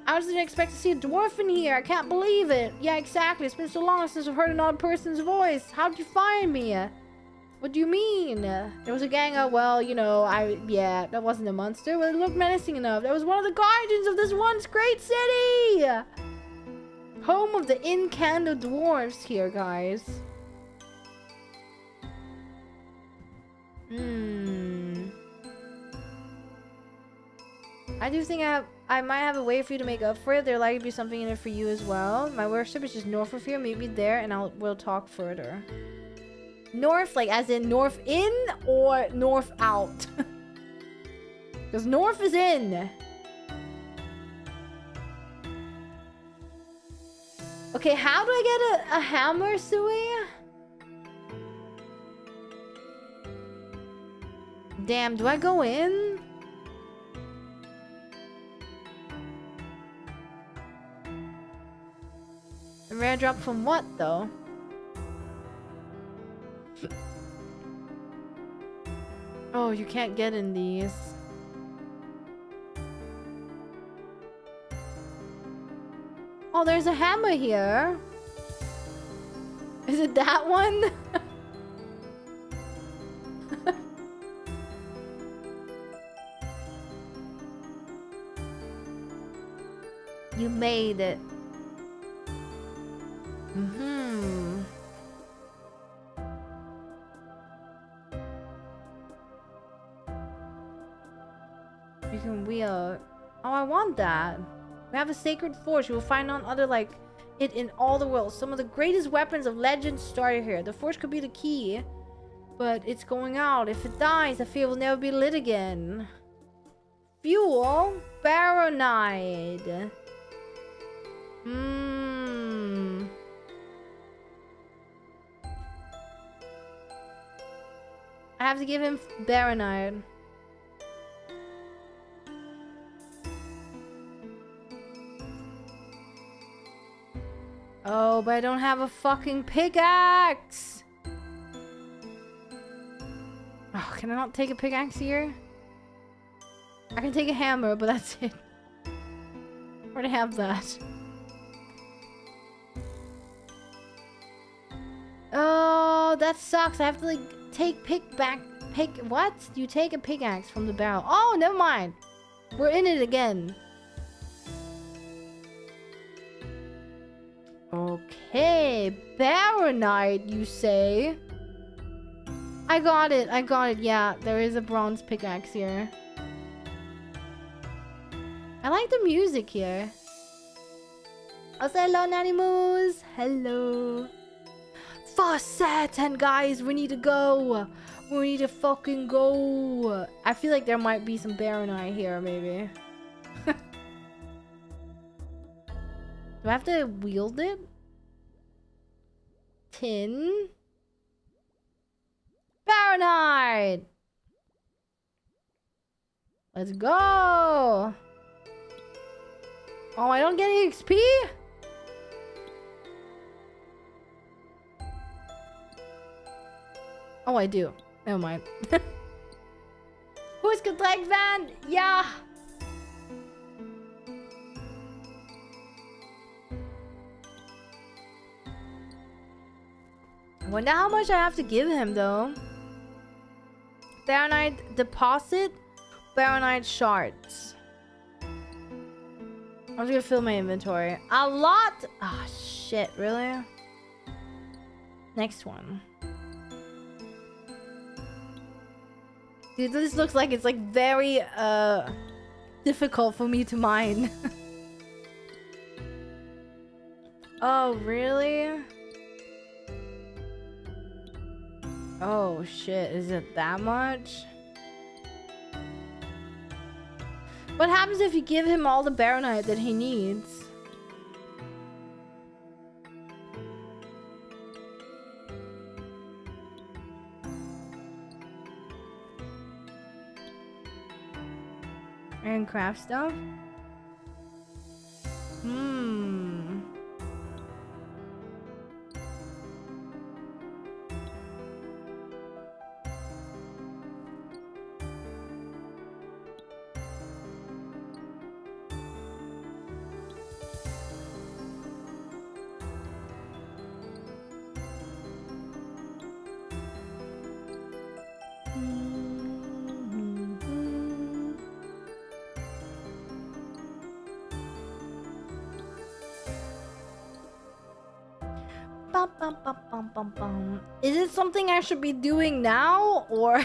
I didn't expect to see a dwarf in here. I can't believe it. Yeah, exactly. It's been so long since I've heard another person's voice. How did you find me? What do you mean? There was a gang of, well, you know, yeah, that wasn't a monster, but it looked menacing enough. That was one of the guardians of this once great city! Home of the Incando dwarves here, guys. I do think I might have a way for you to make up for it. There'll likely be something in it for you as well. My worship is just north of here. Meet me there and we'll talk further. North, like as in north in or north out? Because north is in. Okay, how do I get a hammer, Sui? Damn, do I go in? A rare drop from what, though? Oh, you can't get in these. Oh, there's a hammer here. Is it that one? You made it. You Oh, I want that. We have a sacred forge. You will find none other like it in all the world. Some of the greatest weapons of legend started here. The forge could be the key, but it's going out. If it dies, the fear will never be lit again. Fuel? Baronite. I have to give him Baronite. Oh, but I don't have a fucking pickaxe! Oh, can I not take a pickaxe here? I can take a hammer, but that's it. I already have that. Oh, that sucks. I have to like what? You take a pickaxe from the barrel. Oh, never mind. We're in it again. Okay, Baronite, you say? I got it. Yeah, there is a bronze pickaxe here. I like the music here. I'll say hello, Nanny Moose. Hello. Faucet, and guys, we need to go. We need to fucking go. I feel like there might be some Baronite here, maybe. Do I have to wield it? Tin? Baronite! Let's go! Oh, I don't get any XP? Oh, I do. Never mind. Who's gedrängt van? Ja! I wonder how much I have to give him, though. Baronite deposit, Baronite shards. I'm just gonna fill my inventory. A lot! Ah, oh, shit, really? Next one. Dude, this looks like it's like very difficult for me to mine. Oh, really? Oh shit, is it that much? What happens if you give him all the Baronite that he needs? And craft stuff? Is it something I should be doing now, or?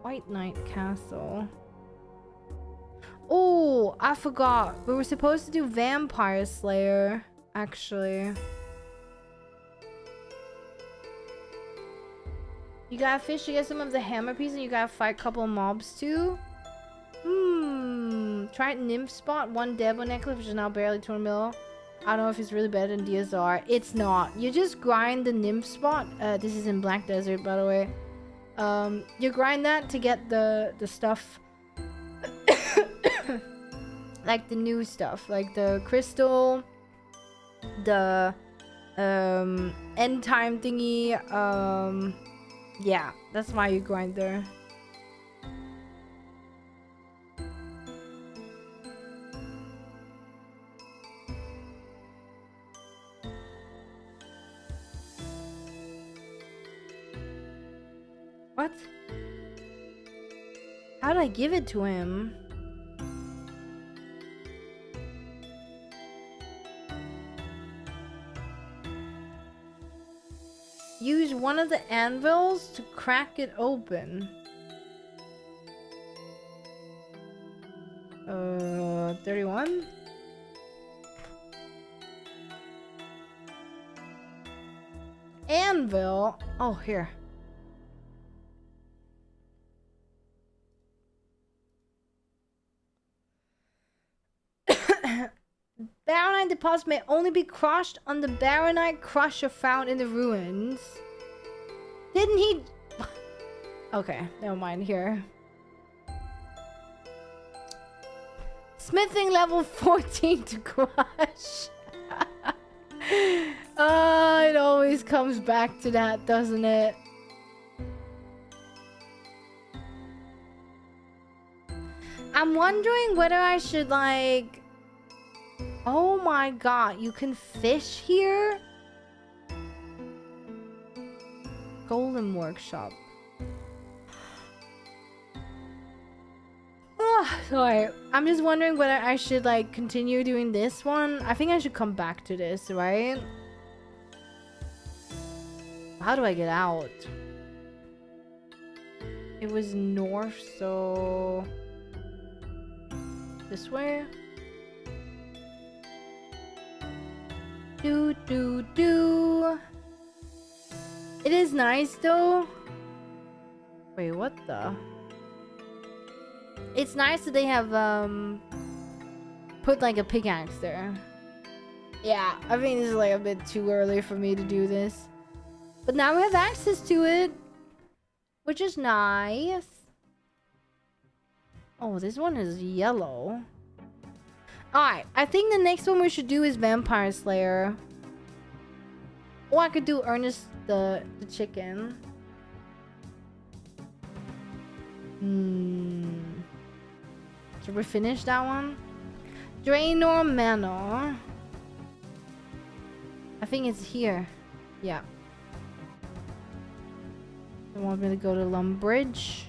White Knight Castle. Oh, I forgot. We were supposed to do Vampire Slayer, actually. You gotta fish to get some of the hammer pieces, and you gotta fight a couple of mobs too. Try Nymph Spot, 1 Devil Necklace, which is now barely 200 mil. I don't know if it's really better than DSR. It's not. You just grind the Nymph Spot. This is in Black Desert, by the way. You grind that to get the stuff. Like the new stuff. Like the crystal. The end time thingy. Yeah, that's why you grind there. What? How did I give it to him? one of the anvils to crack it open. 31? Anvil? Oh, here. Baronite deposit may only be crushed on the Baronite crusher found in the ruins. Didn't he... Okay, never mind here. Smithing level 14 to crush. It always comes back to that, doesn't it? I'm wondering whether I should like... Oh my god, you can fish here? Golden Workshop. Sorry, I'm just wondering whether I should like continue doing this one. I think I should come back to this, right? How do I get out? It was north, so... This way? Do. It is nice though. Wait, what the? It's nice that they have put like a pickaxe there. Yeah, I think this is like a bit too early for me to do this. But now we have access to it, which is nice. Oh, this one is yellow. Alright, I think the next one we should do is Vampire Slayer. Or I could do Ernest the chicken. Should we finish that one? Draenor Manor. I think it's here. Yeah. They want me to go to Lumbridge.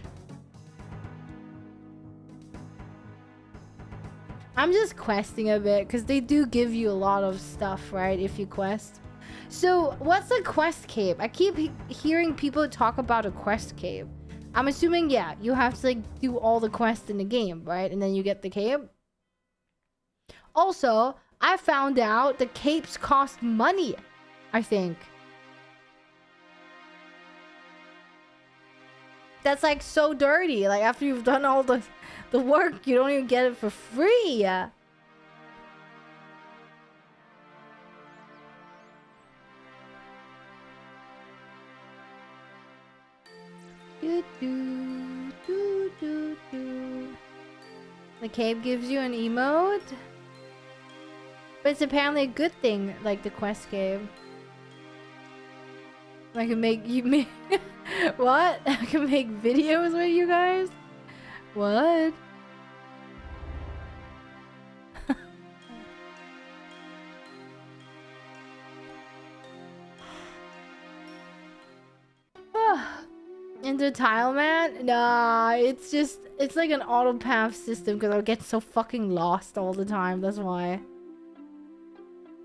I'm just questing a bit because they do give you a lot of stuff, right? If you quest. So, what's a quest cape? I keep hearing people talk about a quest cape. I'm assuming, yeah, you have to like do all the quests in the game, right? And then you get the cape. Also, I found out the capes cost money, I think. That's like so dirty. Like after you've done all the work, you don't even get it for free. The cave gives you an emote, but it's apparently a good thing, like the quest cave. I can make you make what? I can make videos with you guys? What? Into Tile Man? Nah, it's just, it's like an auto path system because I get so fucking lost all the time. That's why.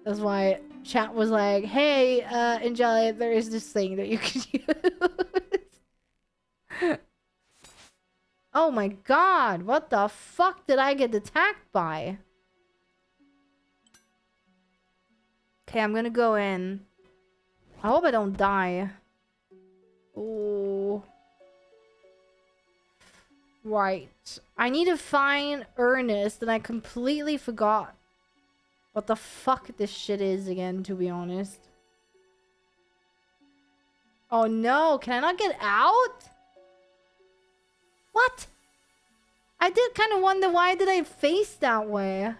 That's why chat was like, hey, Engeli, there is this thing that you can use. Oh my god, what the fuck did I get attacked by? Okay, I'm gonna go in. I hope I don't die. Oh. Right. I need to find Ernest, and I completely forgot what the fuck this shit is again, to be honest. Oh no, can I not get out? What? I did kind of wonder why did I face that way?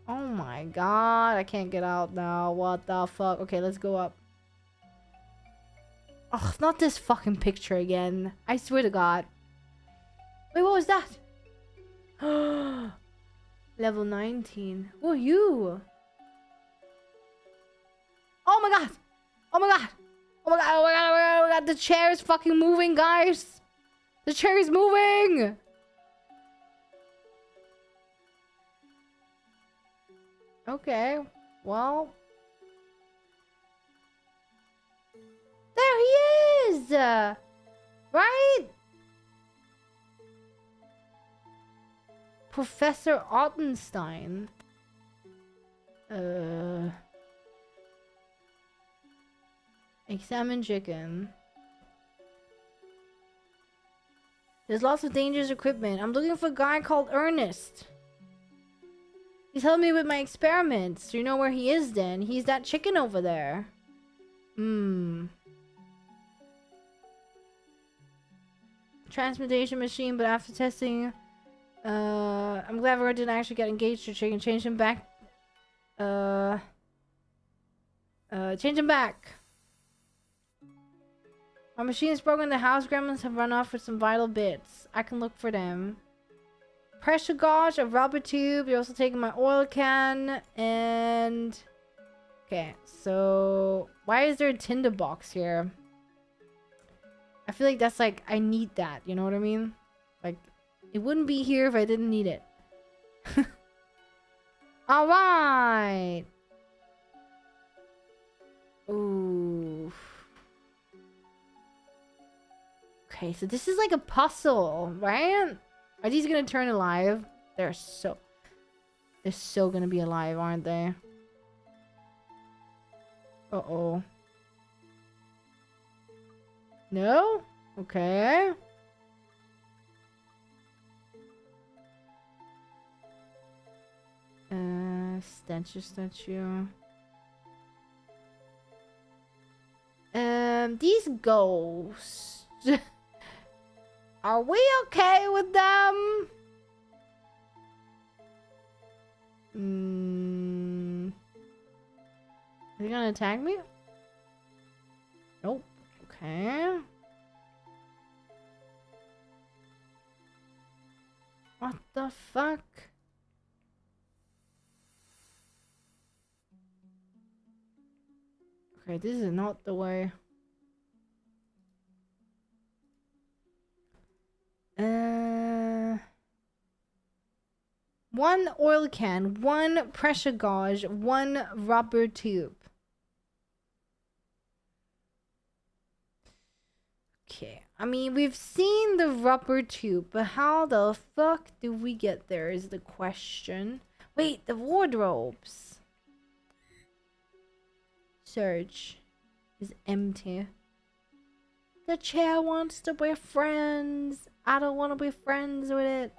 Oh my god, I can't get out now. What the fuck? Okay, let's go up. Ugh, not this fucking picture again. I swear to god. Wait, what was that? Level 19. Who are you? Oh my god! Oh my god! Oh my god! Oh my god! Oh my god! Oh my god! The chair is fucking moving, guys! The chair is moving! Okay. Well. There he is! Right? Professor Ottenstein. Examine chicken. There's lots of dangerous equipment. I'm looking for a guy called Ernest. He's helping me with my experiments. Do you know where he is then? He's that chicken over there. Transmutation machine, but after testing... I'm glad we didn't actually get engaged to chicken. Change him back. Change him back. Our machine is broken. The house gremlins have run off with some vital bits. I can look for them. Pressure gauge, a rubber tube. You're also taking my oil can. And... okay, so... why is there a tinderbox here? I feel like that's like... I need that, you know what I mean? Like, it wouldn't be here if I didn't need it. Alright! Ooh. Okay, so this is like a puzzle, right? Are these gonna turn alive? They're so gonna be alive, aren't they? Uh-oh. No? Okay. Statue. These ghosts. Are we okay with them? Are they gonna attack me? Nope. Okay. What the fuck? Okay, this is not the way. One oil can, one pressure gauge, one rubber tube. Okay, I mean, we've seen the rubber tube, but how the fuck do we get there is the question. Wait, the wardrobes. Search is empty. The chair wants to be friends. I don't want to be friends with it.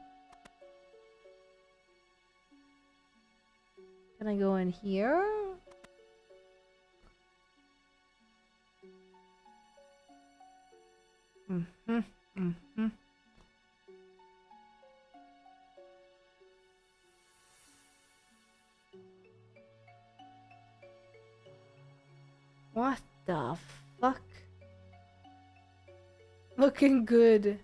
Can I go in here? What the fuck? Looking good.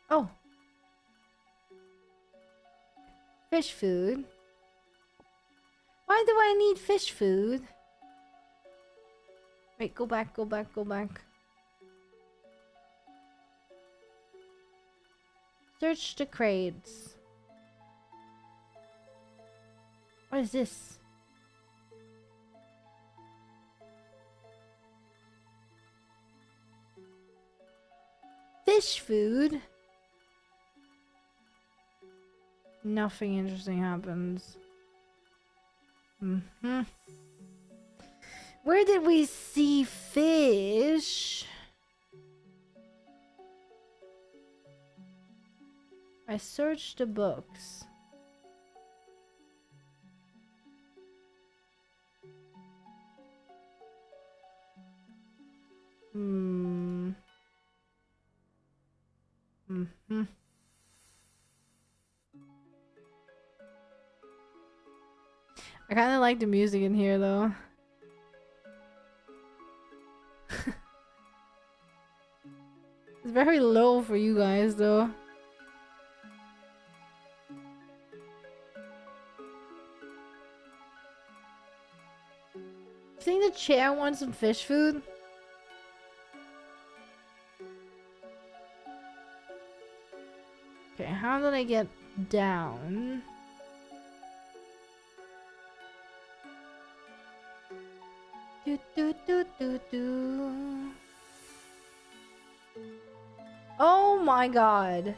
Oh. Fish food. Why do I need fish food? Wait, go back. Search the crates. What is this? Fish food? Nothing interesting happens. Where did we see fish? I searched the books. I kind of like the music in here though. It's very low for you guys though. You think the chair wants some fish food? Okay, how did I get down? Do, do, do, do, do. Oh my god.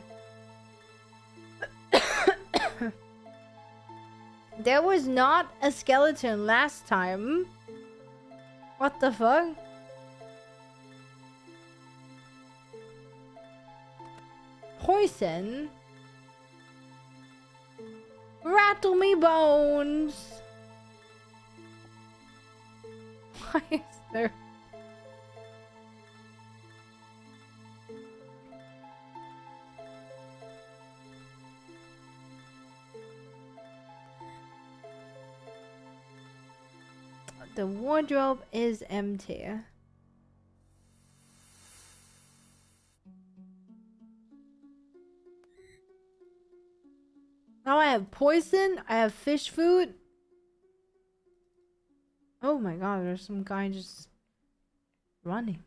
There was not a skeleton last time. What the fuck? Poison? Rattle me bones! Why is there... The wardrobe is empty. Now I have poison, I have fish food. Oh my god, there's some guy just running.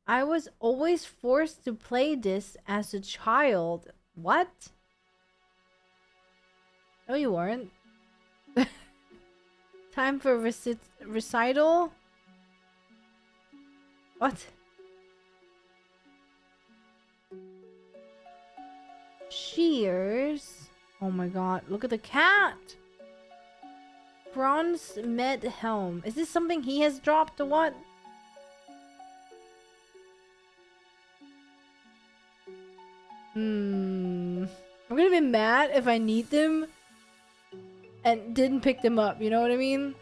I was always forced to play this as a child. What? No, you weren't. Time for recital? What? Shears? Oh my god, look at the cat! Bronze med helm. Is this something he has dropped or what? I'm gonna be mad if I need them and didn't pick them up, you know what I mean?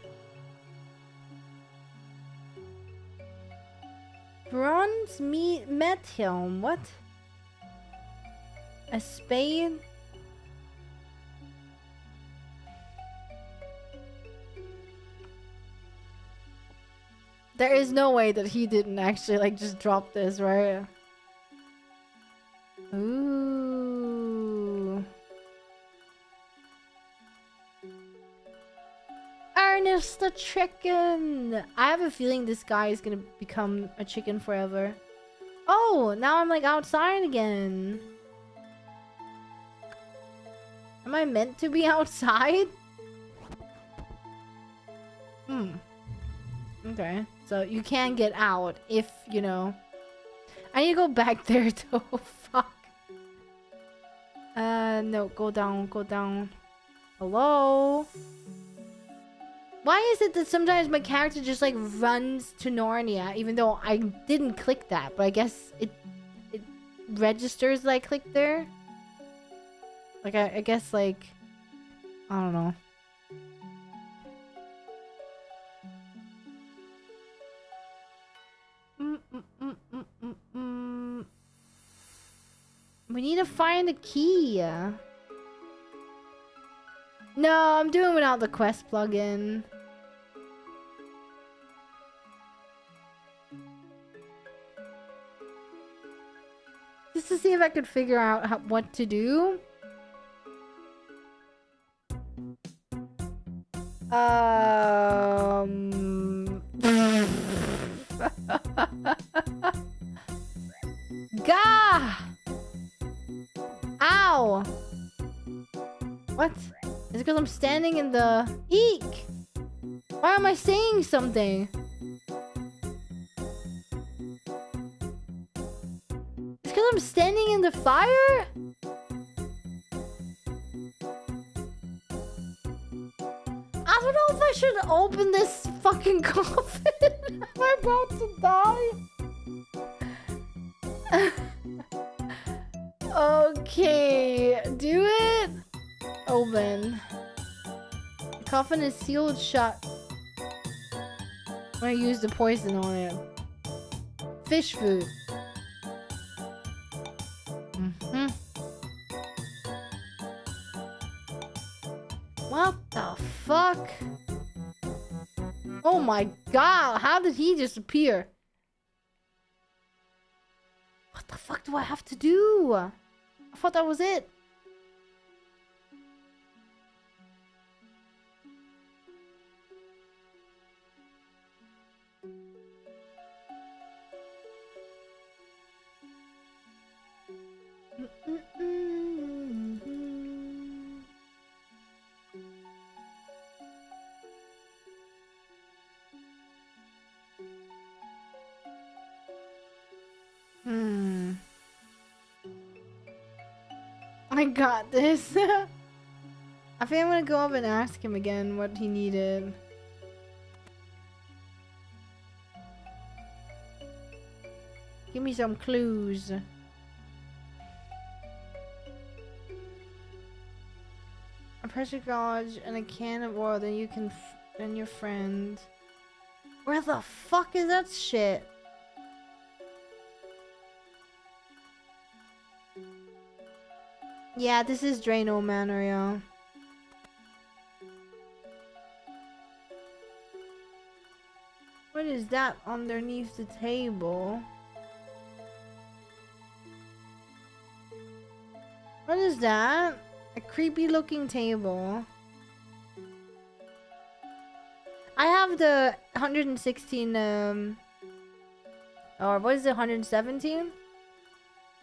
Bronze met helm, what? A spade? There is no way that he didn't actually like just drop this, right? Ooh. Ernest the chicken! I have a feeling this guy is gonna become a chicken forever. Oh, now I'm like outside again. Am I meant to be outside? Okay, so you can get out if, you know. I need to go back there though. Fuck. No, go down, go down. Hello? Why is it that sometimes my character just like runs to Narnia even though I didn't click that, but I guess it registers that I clicked there? Like I guess like I don't know. We need to find a key. No, I'm doing without the quest plugin. Just to see if I could figure out what to do. Gah! Ow! What? Is it because I'm standing in the... Eek! Why am I saying something? It's because I'm standing in the fire? I don't know if I should open this fucking coffin. Am I about to die? Okay, do it. Open. The coffin is sealed shut. I'm gonna use the poison on it. Fish food. What the fuck? Oh my god, how did he disappear? What the fuck do I have to do? I thought that was it. I got this. I think I'm gonna go up and ask him again what he needed. Give me some clues. A pressure gauge and a can of oil, then you can then your friend. Where the fuck is that shit? Yeah, this is Drano Manor, yeah. What is that underneath the table? What is that? A creepy looking table. I have the 116 or what is it, 117?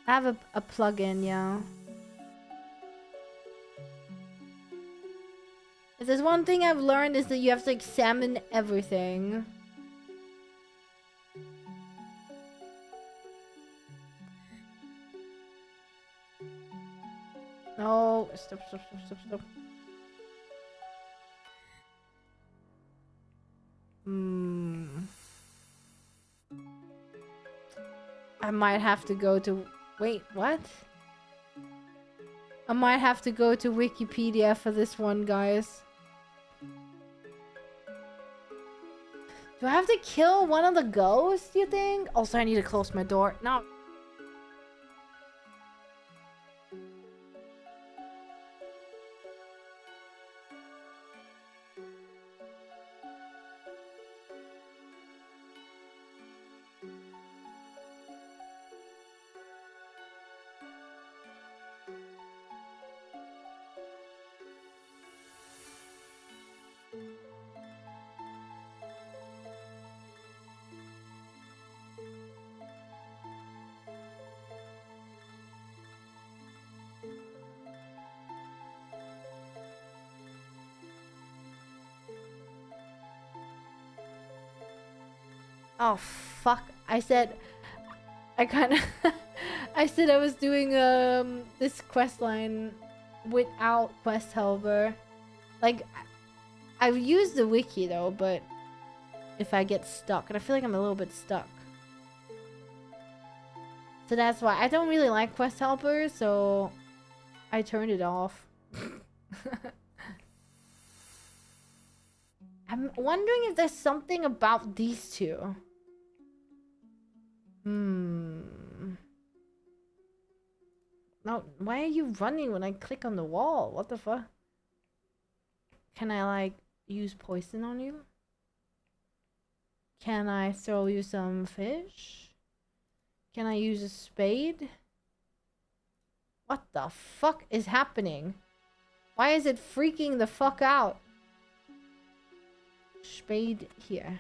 I have a plug-in, yeah. If there's one thing I've learned is that you have to examine everything. No, stop. I might have to go to... Wait, what? I might have to go to Wikipedia for this one, guys. Do I have to kill one of the ghosts, you think? Also, I need to close my door. No. Oh, fuck. I said... I kind of... I said I was doing this quest line without quest helper. Like, I've used the wiki though, but if I get stuck, and I feel like I'm a little bit stuck. So that's why I don't really like quest helper, so I turned it off. I'm wondering if there's something about these two. No, why are you running when I click on the wall? What the fuck? Can I, like, use poison on you? Can I throw you some fish? Can I use a spade? What the fuck is happening? Why is it freaking the fuck out? Spade here.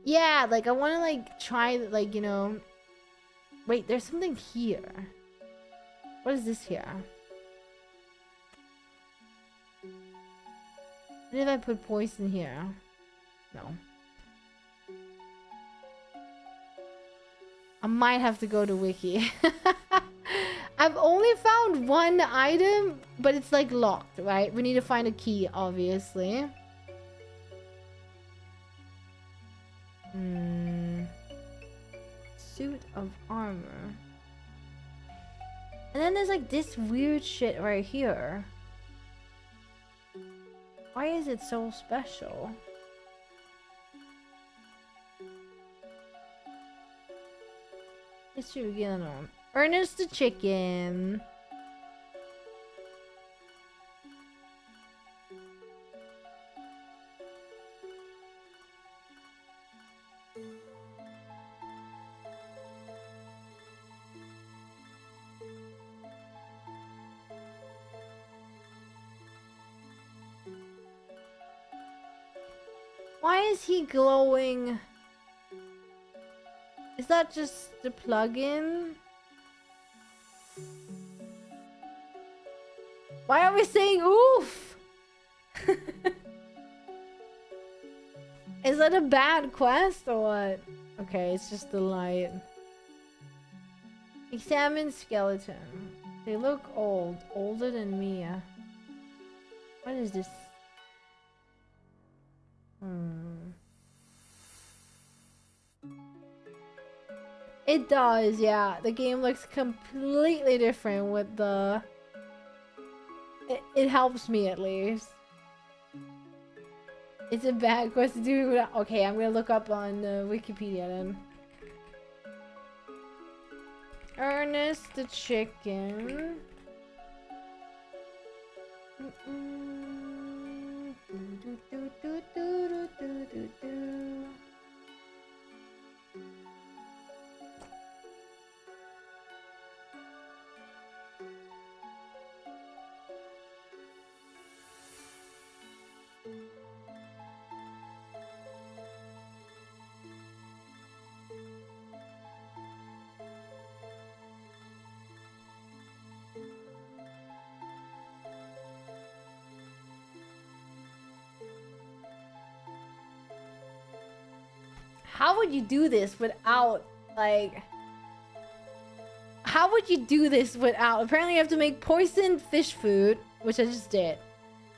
Yeah, like I want to like try like, you know. Wait, there's something here. What is this here? What if I put poison here? No. I might have to go to wiki. I've only found one item, but it's like locked, right? We need to find a key, obviously. Suit of armor. And then there's like this weird shit right here. Why is it so special? History again on Ernest the chicken. Why is he glowing? Is that just the plugin? Why are we saying oof? Is that a bad quest or what? Okay, it's just the light. Examine skeleton. They look old. Older than me. What is this? It does, yeah. The game looks completely different with the... It helps me at least. It's a bad quest to do. Okay, I'm gonna look up on Wikipedia then. Ernest the chicken. How would you do this without, like... How would you do this without... Apparently you have to make poisoned fish food, which I just did.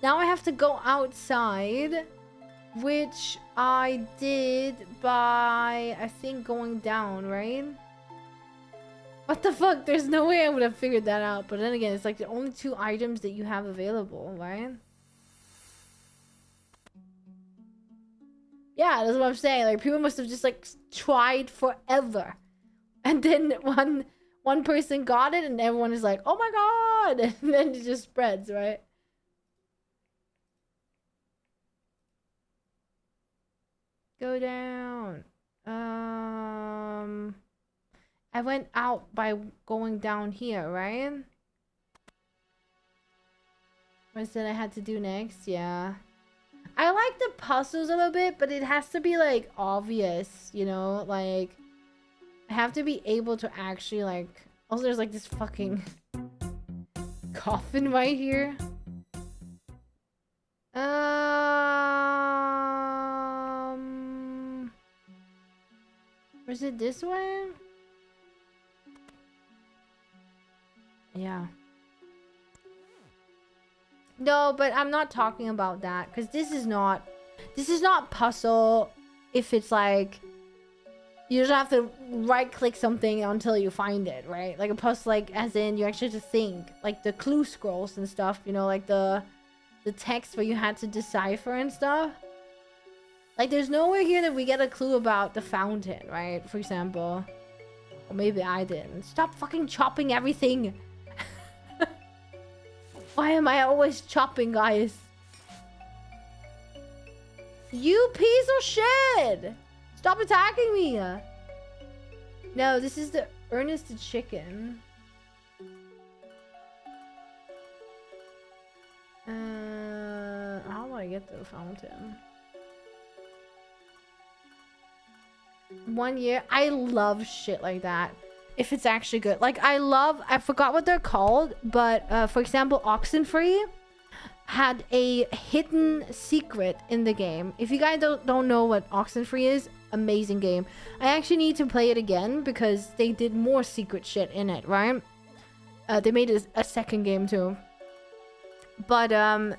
Now I have to go outside, which I did by, I think, going down, right? What the fuck? There's no way I would have figured that out. But then again, it's like the only 2 items that you have available, right? Yeah, that's what I'm saying. Like, people must have just, like, tried forever. And then one person got it, and everyone is like, oh my god! And then it just spreads, right? Go down. I went out by going down here, right? What did I had to do next? Yeah. I like the puzzles a little bit, but it has to be, like, obvious, you know? Like, I have to be able to actually, like... Also, there's, like, this fucking coffin right here. Was it this way? Yeah. No, but I'm not talking about that, because this is not puzzle if it's like you just have to right click something until you find it, right? Like a puzzle, like as in you actually have to think, like the clue scrolls and stuff, you know, like the text where you had to decipher and stuff. Like there's nowhere here that we get a clue about the fountain, right? For example. Or maybe I didn't. Stop fucking chopping everything. Why am I always chopping, guys? You piece of shit! Stop attacking me! No, this is the Ernest the chicken. How do I get to the fountain? 1 year. I love shit like that. If it's actually good. Like, I forgot what they're called, but for example, Oxenfree had a hidden secret in the game. If you guys don't know what Oxenfree is, amazing game. I actually need to play it again because they did more secret shit in it, right? They made a second game too. But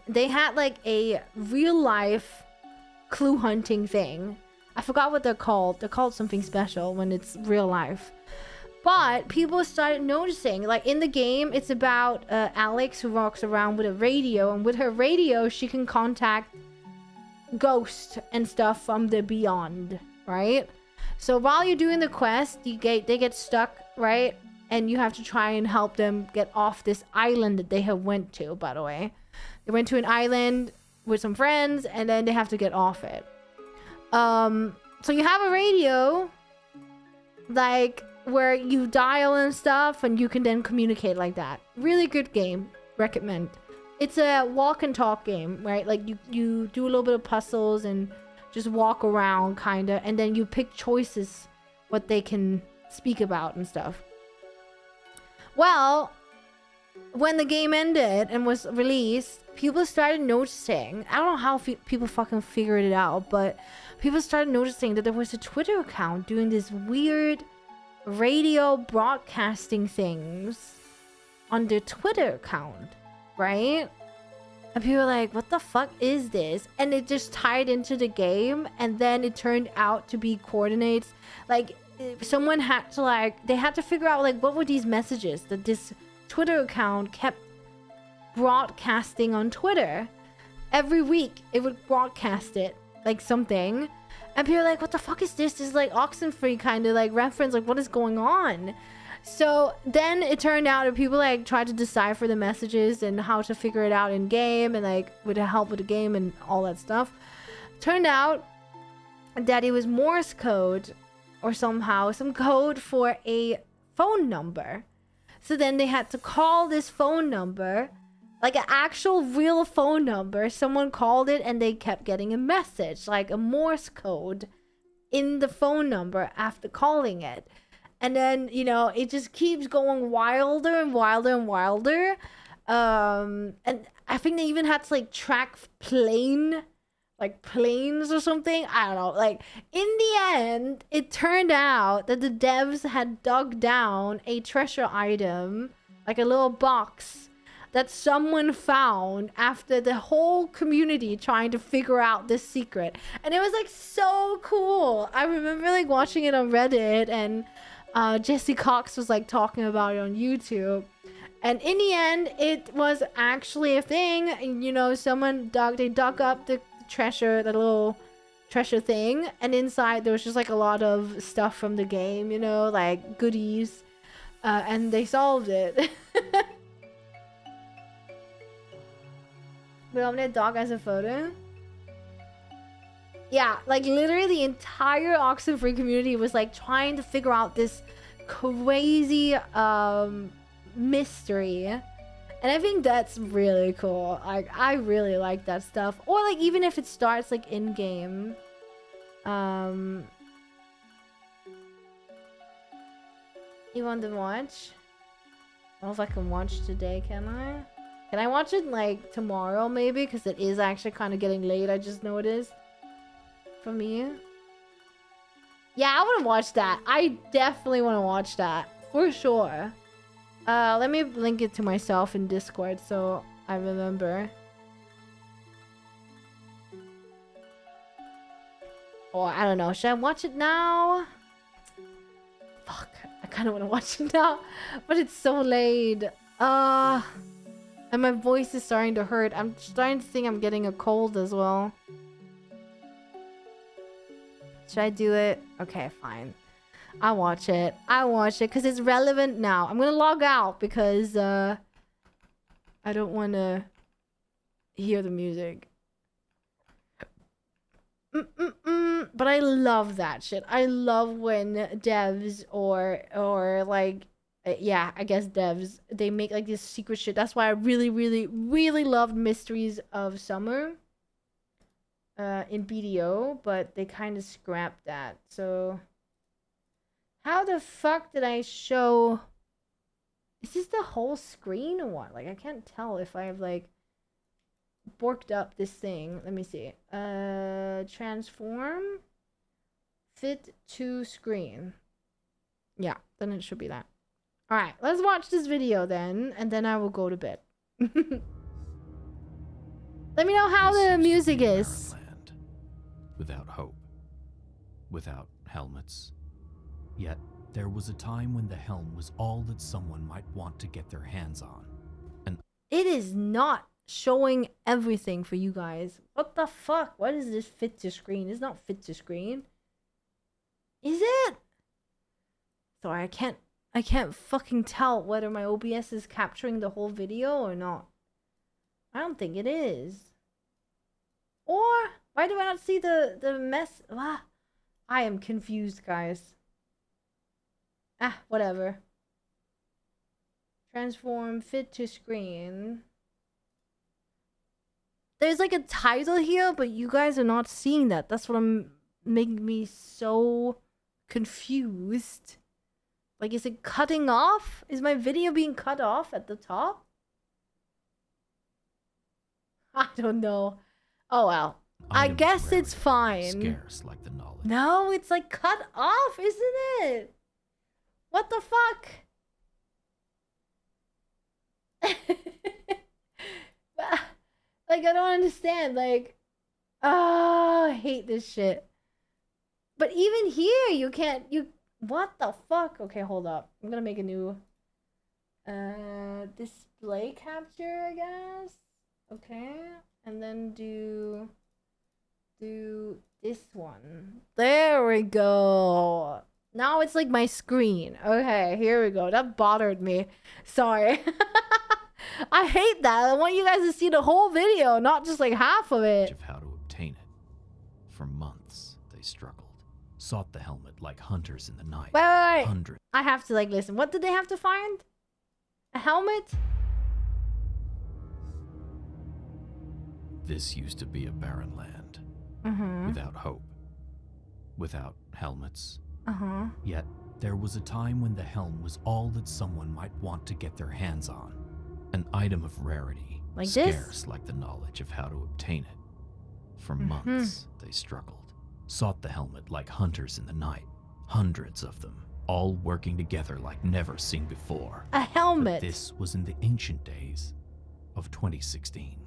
they had like a real life clue hunting thing. I forgot what they're called. They're called something special when it's real life. But people started noticing, like in the game, it's about Alex who walks around with a radio, and with her radio, she can contact ghosts and stuff from the beyond, right? So while you're doing the quest, they get stuck, right? And you have to try and help them get off this island that they have went to, by the way. They went to an island with some friends, and then they have to get off it. So you have a radio, like, where you dial and stuff, and you can then communicate like that. Really good game. Recommend. It's a walk and talk game, right? Like you do a little bit of puzzles and just walk around kind of, and then you pick choices what they can speak about and stuff. Well, when the game ended and was released, people started noticing, I don't know how people fucking figured it out, but people started noticing that there was a Twitter account doing this weird radio broadcasting things on their Twitter account, right? And people were like, what the fuck is this? And it just tied into the game, and then it turned out to be coordinates. Like, someone had to, like, they had to figure out, like, what were these messages that this Twitter account kept broadcasting on Twitter. Every week, it would broadcast it, like, something. And people were like, what the fuck is this? This is, like, Oxenfree kind of, like, reference. Like, what is going on? So then it turned out that people like tried to decipher the messages and how to figure it out in game, and like with the help of the game and all that stuff. Turned out that it was Morse code, or somehow some code for a phone number. So then they had to call this phone number, like an actual real phone number. Someone called it and they kept getting a message, like a Morse code in the phone number after calling it. And then, you know, it just keeps going wilder and wilder and wilder. And I think they even had to, like, track planes or something. I don't know. Like, in the end, it turned out that the devs had dug down a treasure item, like a little box, that someone found after the whole community trying to figure out this secret. And it was, like, so cool. I remember, like, watching it on Reddit, and Jesse Cox was like talking about it on YouTube, and in the end it was actually a thing. And, you know, they dug up the treasure, the little treasure thing, and inside there was just like a lot of stuff from the game, you know, like goodies, and they solved it. We want that dog as a photo. Yeah, like literally the entire Oxenfree community was like trying to figure out this crazy mystery. And I think that's really cool. Like, I really like that stuff. Or like even if it starts like in game. You want to watch? I don't know if I can watch today, can I? Can I watch it like tomorrow maybe? Because it is actually kind of getting late, I just noticed. For me, yeah, I want to watch that. I definitely want to watch that for sure. Let me link it to myself in Discord so I remember. Or I don't know, should I watch it now? Fuck, I kind of want to watch it now, but it's so late. And my voice is starting to hurt. I'm starting to think I'm getting a cold as well. Should I do it? Okay, fine. I'll watch it. I'll watch it because it's relevant now. I'm gonna log out because I don't want to hear the music. But I love that shit. I love when devs or like yeah, I guess devs, they make like this secret shit. That's why I really, really, really loved Mysteries of Summer. In BDO, but they kind of scrapped that. So how the fuck did I show? Is this the whole screen or what? Like, I can't tell if I have like borked up this thing. Let me see. Transform, fit to screen. Yeah, then it should be that. All right, let's watch this video then, and then I will go to bed. Let me know how the music is. Without hope, without helmets. Yet there was a time when the helm was all that someone might want to get their hands on. And it is not showing everything for you guys. What the fuck? What is this fit to screen? It's not fit to screen. Is it? Sorry, I can't fucking tell whether my OBS is capturing the whole video or not. I don't think it is. Or why do I not see the mess? Ah, I am confused, guys. Ah, whatever. Transform, fit to screen. There's like a title here, but you guys are not seeing that. That's what making me so confused. Like, is it cutting off? Is my video being cut off at the top? I don't know. Oh well. I Item of guess rarity, it's fine. Scarce like the knowledge. No, it's like cut off, isn't it? What the fuck? Like, I don't understand. Like, oh, I hate this shit. But even here, you can't. What the fuck? Okay, hold up. I'm gonna make a new display capture, I guess. Okay, and then do this one. There we go. Now it's like my screen. Okay, here we go. That bothered me. Sorry. I hate that. I want you guys to see the whole video, not just like half of it. Of how to obtain it. For months, they struggled. Sought the helmet like hunters in the night. Wait. Hundreds. I have to like listen. What did they have to find? A helmet? This used to be a barren land. Without hope. Without helmets. Yet, there was a time when the helm was all that someone might want to get their hands on. An item of rarity. Like scarce this? like the knowledge of how to obtain it. For months, they struggled. Sought the helmet like hunters in the night. Hundreds of them, all working together like never seen before. A helmet. But this was in the ancient days of 2016.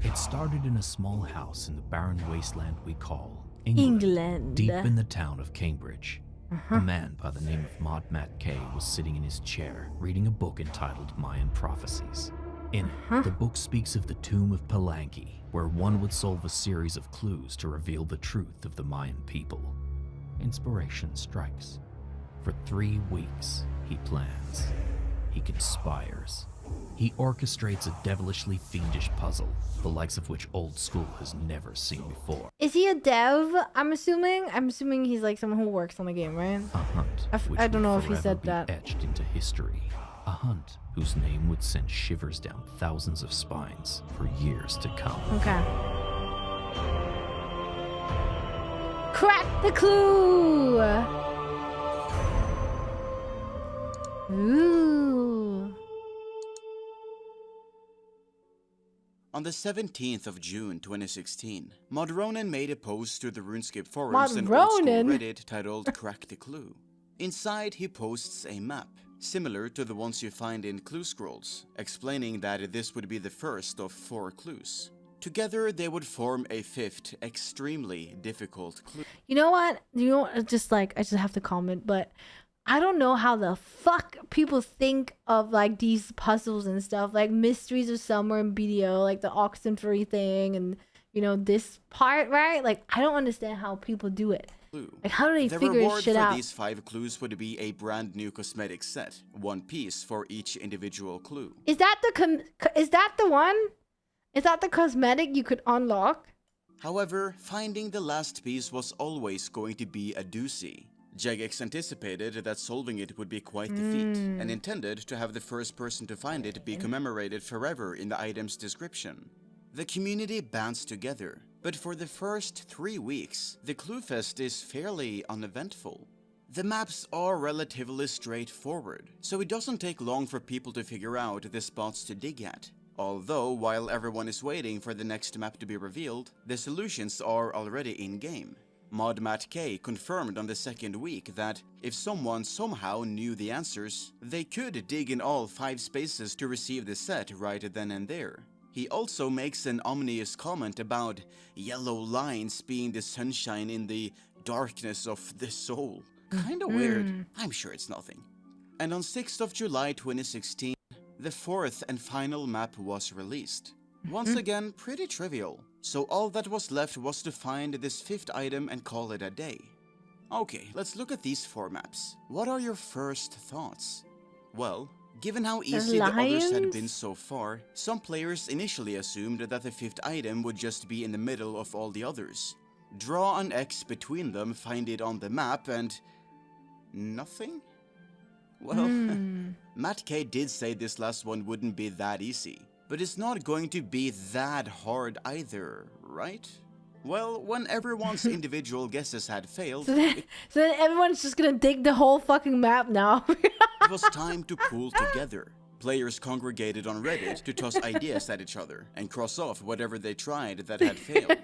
It started in a small house in the barren wasteland we call England. Deep in the town of Cambridge. A man by the name of Matt K was sitting in his chair, reading a book entitled Mayan Prophecies. In it, the book speaks of the tomb of Palenque, where one would solve a series of clues to reveal the truth of the Mayan people. Inspiration strikes. For 3 weeks, he plans. He conspires. He orchestrates a devilishly fiendish puzzle, the likes of which old school has never seen before. Is he a dev? I'm assuming he's like someone who works on the game, right? A hunt. I don't know if he forever said be that. Etched into history. A hunt whose name would send shivers down thousands of spines for years to come. Okay. Crack the clue! Ooh. On the 17th of June 2016, Modronen made a post to the Runescape forums and old school Reddit titled Crack the Clue. Inside, he posts a map, similar to the ones you find in clue scrolls, explaining that this would be the first of 4 clues. Together, they would form a 5th, extremely difficult clue. You know what? I just have to comment, but I don't know how the fuck people think of like these puzzles and stuff, like Mysteries of Summer and BDO, like the Oxenfree thing, and you know this part, right? Like I don't understand how people do it. Like how do they figure this shit out? The reward for these 5 clues would be a brand new cosmetic set, 1 piece for each individual clue. Is that the one? Is that the cosmetic you could unlock? However, finding the last piece was always going to be a doozy. Jagex anticipated that solving it would be quite the feat, and intended to have the first person to find it be commemorated forever in the item's description. The community bands together, but for the first 3 weeks, the Clue Fest is fairly uneventful. The maps are relatively straightforward, so it doesn't take long for people to figure out the spots to dig at. Although, while everyone is waiting for the next map to be revealed, the solutions are already in-game. Matt K confirmed on the 2nd week that if someone somehow knew the answers, they could dig in all 5 spaces to receive the set right then and there. He also makes an ominous comment about yellow lines being the sunshine in the darkness of the soul. Kinda weird. I'm sure it's nothing. And on 6th of July 2016, the 4th and final map was released. Once again, pretty trivial. So all that was left was to find this 5th item and call it a day. Okay, let's look at these 4 maps. What are your first thoughts? Well, given how easy the others had been so far, some players initially assumed that the 5th item would just be in the middle of all the others. Draw an X between them, find it on the map, and nothing? Well, Matt K did say this last one wouldn't be that easy. But it's not going to be that hard either, right? Well, when everyone's individual guesses had failed... So then everyone's just gonna dig the whole fucking map now. It was time to pull together. Players congregated on Reddit to toss ideas at each other and cross off whatever they tried that had failed.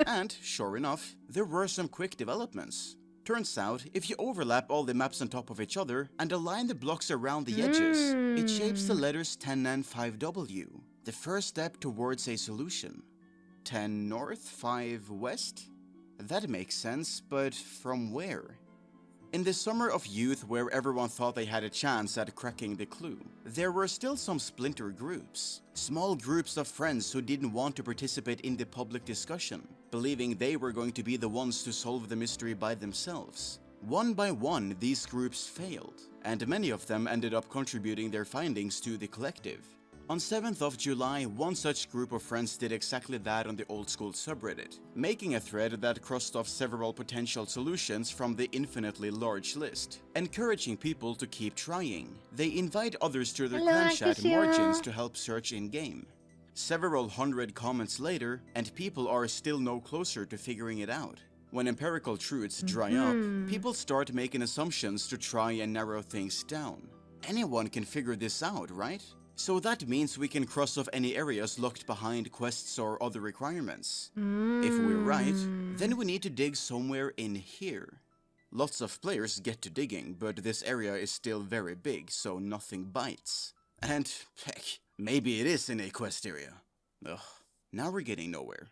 And, sure enough, there were some quick developments. Turns out, if you overlap all the maps on top of each other and align the blocks around the edges, it shapes the letters 10 and 5W, the first step towards a solution. 10 north, 5 west? That makes sense, but from where? In the summer of youth, where everyone thought they had a chance at cracking the clue, there were still some splinter groups. Small groups of friends who didn't want to participate in the public discussion, believing they were going to be the ones to solve the mystery by themselves. One by one, these groups failed, and many of them ended up contributing their findings to the collective. On 7th of July, one such group of friends did exactly that on the old school subreddit, making a thread that crossed off several potential solutions from the infinitely large list, encouraging people to keep trying. They invite others to their clan chat margins to help search in-game. Several hundred comments later, and people are still no closer to figuring it out. When empirical truths dry up, people start making assumptions to try and narrow things down. Anyone can figure this out, right? So that means we can cross off any areas locked behind quests or other requirements. If we're right, then we need to dig somewhere in here. Lots of players get to digging, but this area is still very big, so nothing bites. And, heck, maybe it is in a quest area. Ugh, now we're getting nowhere.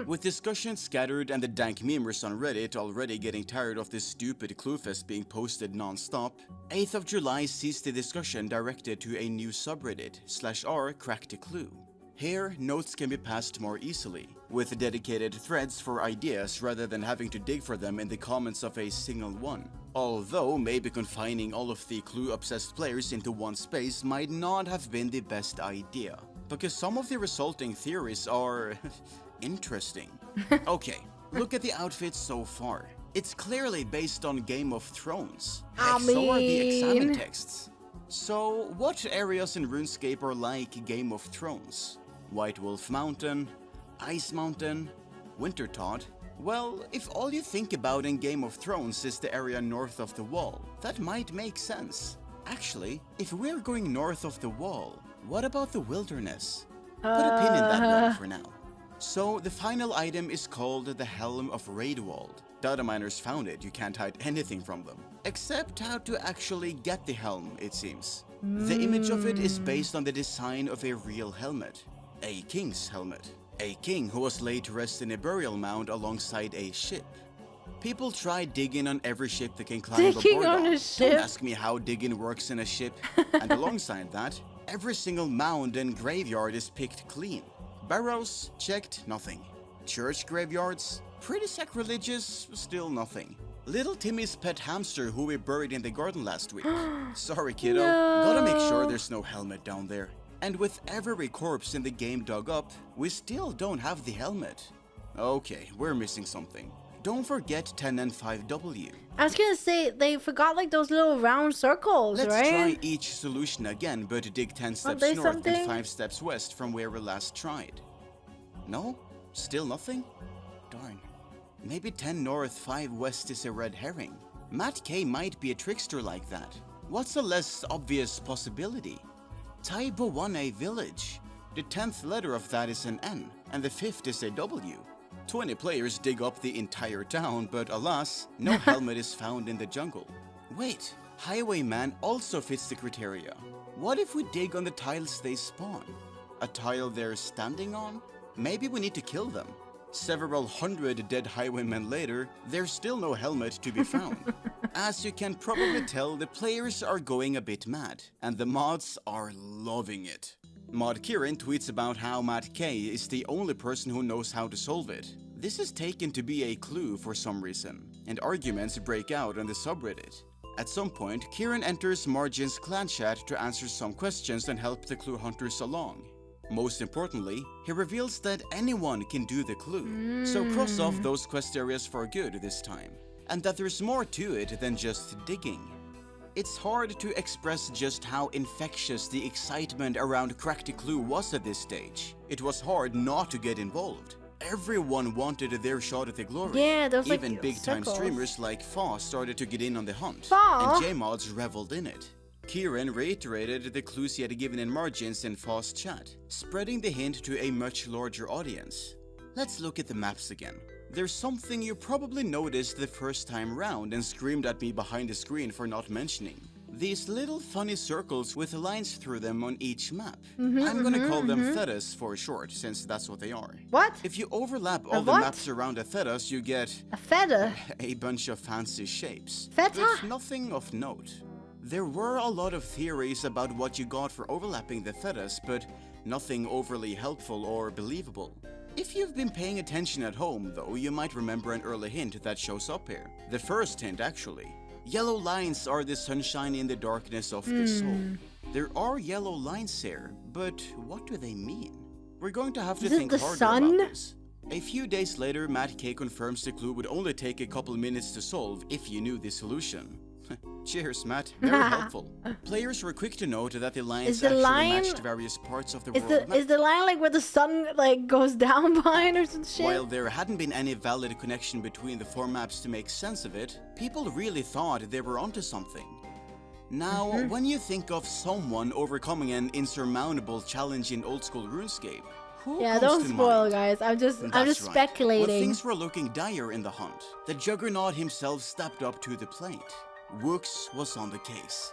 With discussions scattered and the dank memers on Reddit already getting tired of this stupid cluefest being posted non-stop, 8th of July sees the discussion directed to a new subreddit, /r crack the clue. Here, notes can be passed more easily, with dedicated threads for ideas rather than having to dig for them in the comments of a single one. Although maybe confining all of the clue-obsessed players into one space might not have been the best idea, because some of the resulting theories are interesting. Okay, look at the outfits so far. It's clearly based on Game of Thrones. Heck, so are the examine texts. So, what areas in RuneScape are like Game of Thrones? White Wolf Mountain, Ice Mountain, Wintertodt? Well, if all you think about in Game of Thrones is the area north of the wall, that might make sense. Actually, if we're going north of the wall, what about the wilderness? Put a pin in that one for now. So, the final item is called the Helm of Raidwald. Data miners found it, you can't hide anything from them. Except how to actually get the helm, it seems. The image of it is based on the design of a real helmet. A king's helmet. A king who was laid to rest in a burial mound alongside a ship. People try digging on every ship that can climb aboard on. Don't ask me how digging works in a ship. And alongside that, every single mound and graveyard is picked clean. Barrows, checked, nothing. Church graveyards, pretty sacrilegious, still nothing. Little Timmy's pet hamster who we buried in the garden last week. Sorry kiddo, gotta make sure there's no helmet down there. And with every corpse in the game dug up, we still don't have the helmet. Okay, we're missing something. Don't forget 10 and 5W. I was gonna say, they forgot like those little round circles, Let's right? try each solution again, but dig 10 steps north and 5 steps west from where we last tried. No? Still nothing? Darn. Maybe 10 north, 5 west is a red herring. Matt K might be a trickster like that. What's a less obvious possibility? Taibowane village. The 10th letter of that is an N, and the 5th is a W. 20 players dig up the entire town, but alas, no helmet is found in the jungle. Wait, Highwayman also fits the criteria. What if we dig on the tiles they spawn? A tile they're standing on? Maybe we need to kill them. Several hundred dead highwaymen later, there's still no helmet to be found. As you can probably tell, the players are going a bit mad, and the mods are loving it. Mod Kieran tweets about how Matt K is the only person who knows how to solve it. This is taken to be a clue for some reason, and arguments break out on the subreddit. At some point, Kieran enters Margin's clan chat to answer some questions and help the clue hunters along. Most importantly, he reveals that anyone can do the clue, so cross off those quest areas for good this time, and that there's more to it than just digging. It's hard to express just how infectious the excitement around Crack the Clue was at this stage. It was hard not to get involved. Everyone wanted their shot at the glory. Yeah, those even like big-time streamers like Fa started to get in on the hunt, Fa? and J-mods reveled in it. Kieran reiterated the clues he had given in margins in fast chat, spreading the hint to a much larger audience. Let's look at the maps again. There's something you probably noticed the first time round and screamed at me behind the screen for not mentioning. These little funny circles with lines through them on each map. I'm gonna call them thetas for short, since that's what they are. What? If you overlap all the what? maps around a thetas, you get A feta? a bunch of fancy shapes. Feta? But nothing of note. There were a lot of theories about what you got for overlapping the thetas, but nothing overly helpful or believable. If you've been paying attention at home, though, you might remember an early hint that shows up here. The first hint, actually. Yellow lines are the sunshine in the darkness of the soul. There are yellow lines here, but what do they mean? We're going to have to think harder about this. A few days later, Matt K confirms the clue would only take a couple minutes to solve if you knew the solution. Cheers, Matt. Very helpful. Players were quick to note that the lines actually matched various parts of the world map. Is the line like where the sun like goes down behind or some shit? While there hadn't been any valid connection between the four maps to make sense of it, people really thought they were onto something. Now, when you think of someone overcoming an insurmountable challenge in old school RuneScape, who comes don't to spoil, mind? guys. I'm just speculating. When things were looking dire in the hunt, the Juggernaut himself stepped up to the plate. Woox was on the case.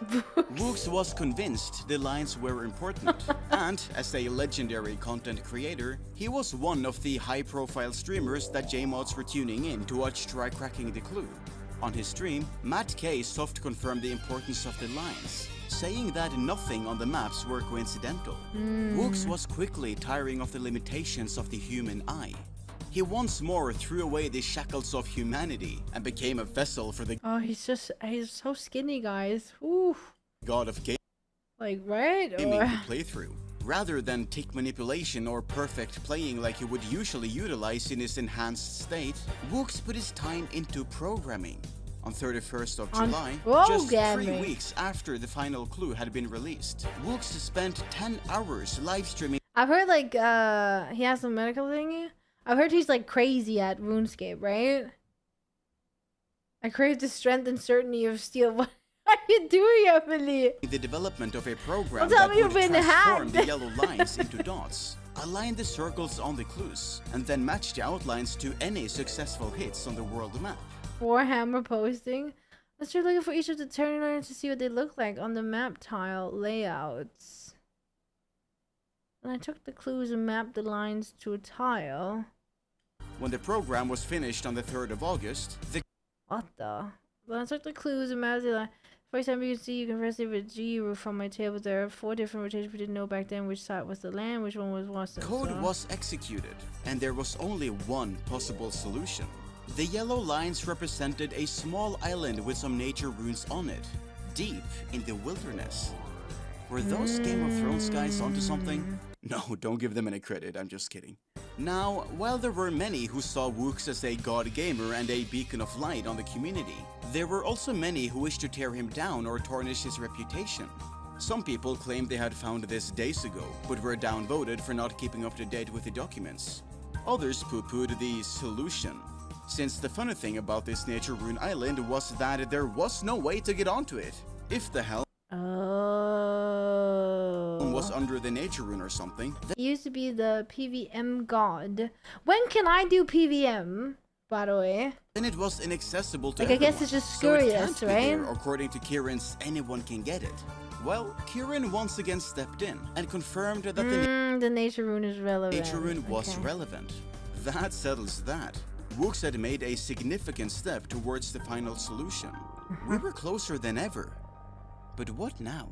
Woox was convinced the lines were important, and as a legendary content creator, he was one of the high-profile streamers that JMods were tuning in to watch try cracking the clue. On his stream, Matt K soft confirmed the importance of the lines, saying that nothing on the maps were coincidental. Woox was quickly tiring of the limitations of the human eye. He once more threw away the shackles of humanity and became a vessel for the he's so skinny, guys. Ooh. god of gaming to play through. Rather than tick manipulation or perfect playing like he would usually utilize in his enhanced state, Woox put his time into programming. On 31st of July, just 3 weeks after the final clue had been released, Woox spent 10 hours live streaming. I've heard he has some medical thingy. I've heard he's crazy at RuneScape, right? I crave the strength and certainty of steel. What are you doing, Emily? The development of a program that would transform the yellow lines into dots, align the circles on the clues, and then match the outlines to any successful hits on the world map. Warhammer posting. Let's try looking for each of the turning lines to see what they look like on the map tile layouts. And I took the clues and mapped the lines to a tile. When the program was finished on the 3rd of August, When I took the clues and mapped the line. For example, you can see you can press the G roof on my table. There are 4 different rotations. We didn't know back then which side was the land, which one was Washington. Code was executed, and there was only one possible solution. The yellow lines represented a small island with some nature runes on it, deep in the wilderness. Were those Game of Thrones guys onto something? No, don't give them any credit, I'm just kidding. Now, while there were many who saw Woox as a god gamer and a beacon of light on the community, there were also many who wished to tear him down or tarnish his reputation. Some people claimed they had found this days ago, but were downvoted for not keeping up to date with the documents. Others poo-pooed the solution, since the funny thing about this nature rune island was that there was no way to get onto it. If the hell was under the nature rune or something. It used to be the PVM god. When can I do PVM, by the way? Then it was inaccessible to I guess it's just curious, so right? There, according to Kieran's anyone can get it. Well, Kieran once again stepped in and confirmed that the nature rune is relevant. Nature rune was relevant. That settles that. Woox had made a significant step towards the final solution. We were closer than ever. But what now?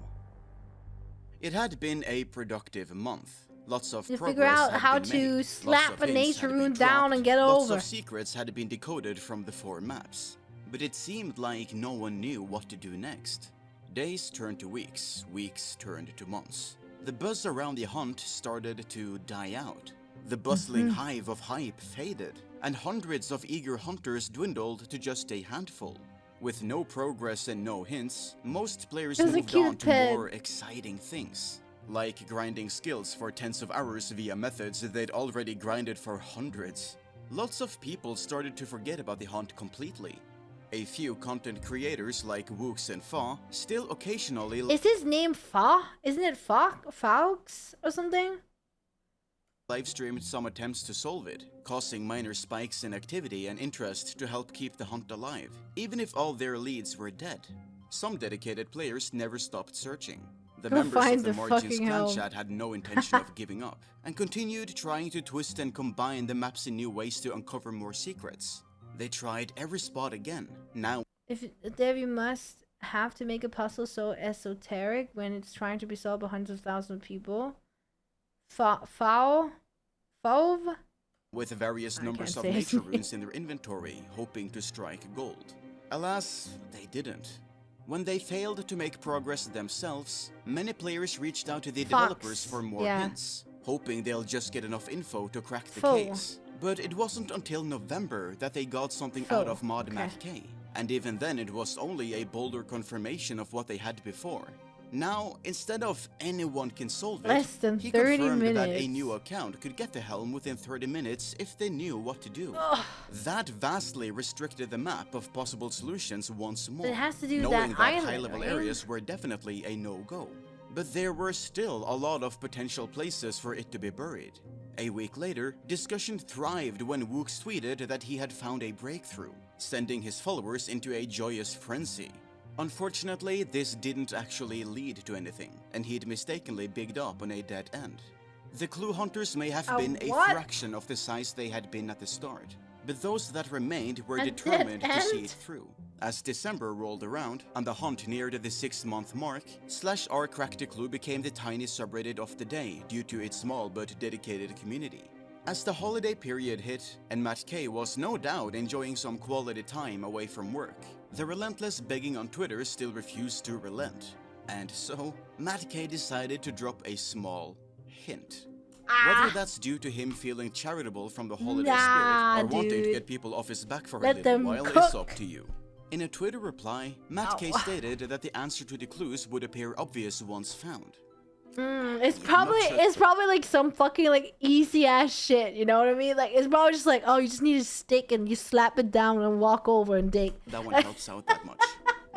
It had been a productive month. Lots of progress figure out had how been to made. slap a nature rune down dropped. and get Lots over. of secrets had been decoded from the 4 maps. But it seemed like no one knew what to do next. Days turned to weeks, weeks turned to months. The buzz around the hunt started to die out. The bustling hive of hype faded, and hundreds of eager hunters dwindled to just a handful. With no progress and no hints, most players moved on to more exciting things, like grinding skills for tens of hours via methods they'd already grinded for hundreds. Lots of people started to forget about the hunt completely. A few content creators like Wooks and Fa still occasionally Is his name Fa? Isn't it Faux or something? live-streamed some attempts to solve it, causing minor spikes in activity and interest to help keep the hunt alive, even if all their leads were dead. Some dedicated players never stopped searching. The Go members find of the the Margins fucking clan helm. chat had no intention of giving up, and continued trying to twist and combine the maps in new ways to uncover more secrets. They tried every spot again, now If Dev, you must have to make a puzzle so esoteric when it's trying to be solved by hundreds of thousands of people. Fauve? with various I numbers can't of say his nature name. runes in their inventory, hoping to strike gold. Alas, they didn't. When they failed to make progress themselves, many players reached out to the developers for more hints, hoping they'll just get enough info to crack the case. But it wasn't until November that they got something out of Mod Matt K, and even then it was only a bolder confirmation of what they had before. Now, instead of anyone can solve it, Less than he 30 confirmed that a minutes. new account could get the helm within 30 minutes if they knew what to do. That vastly restricted the map of possible solutions once more, It has to do with knowing that that island, high-level right? areas were definitely a no-go. But there were still a lot of potential places for it to be buried. A week later, discussion thrived when Wooks tweeted that he had found a breakthrough, sending his followers into a joyous frenzy. Unfortunately, this didn't actually lead to anything, and he'd mistakenly bigged up on a dead end. The clue hunters may have been a fraction of the size they had been at the start, but those that remained were determined to see it through. As December rolled around and the hunt neared the 6-month mark, /r Cracked a Clue became the tiny subreddit of the day due to its small but dedicated community. As the holiday period hit, and Matt K was no doubt enjoying some quality time away from work, the relentless begging on Twitter still refused to relent. And so, Matt K decided to drop a small hint. Whether that's due to him feeling charitable from the holiday spirit or wanting to get people off his back for a little while is up to you. In a Twitter reply, Matt K stated that the answer to the clues would appear obvious once found. It's probably like some fucking like easy ass shit, you know what I mean? Like it's probably just like, oh, you just need a stick and you slap it down and walk over and dig. That one helps out that much.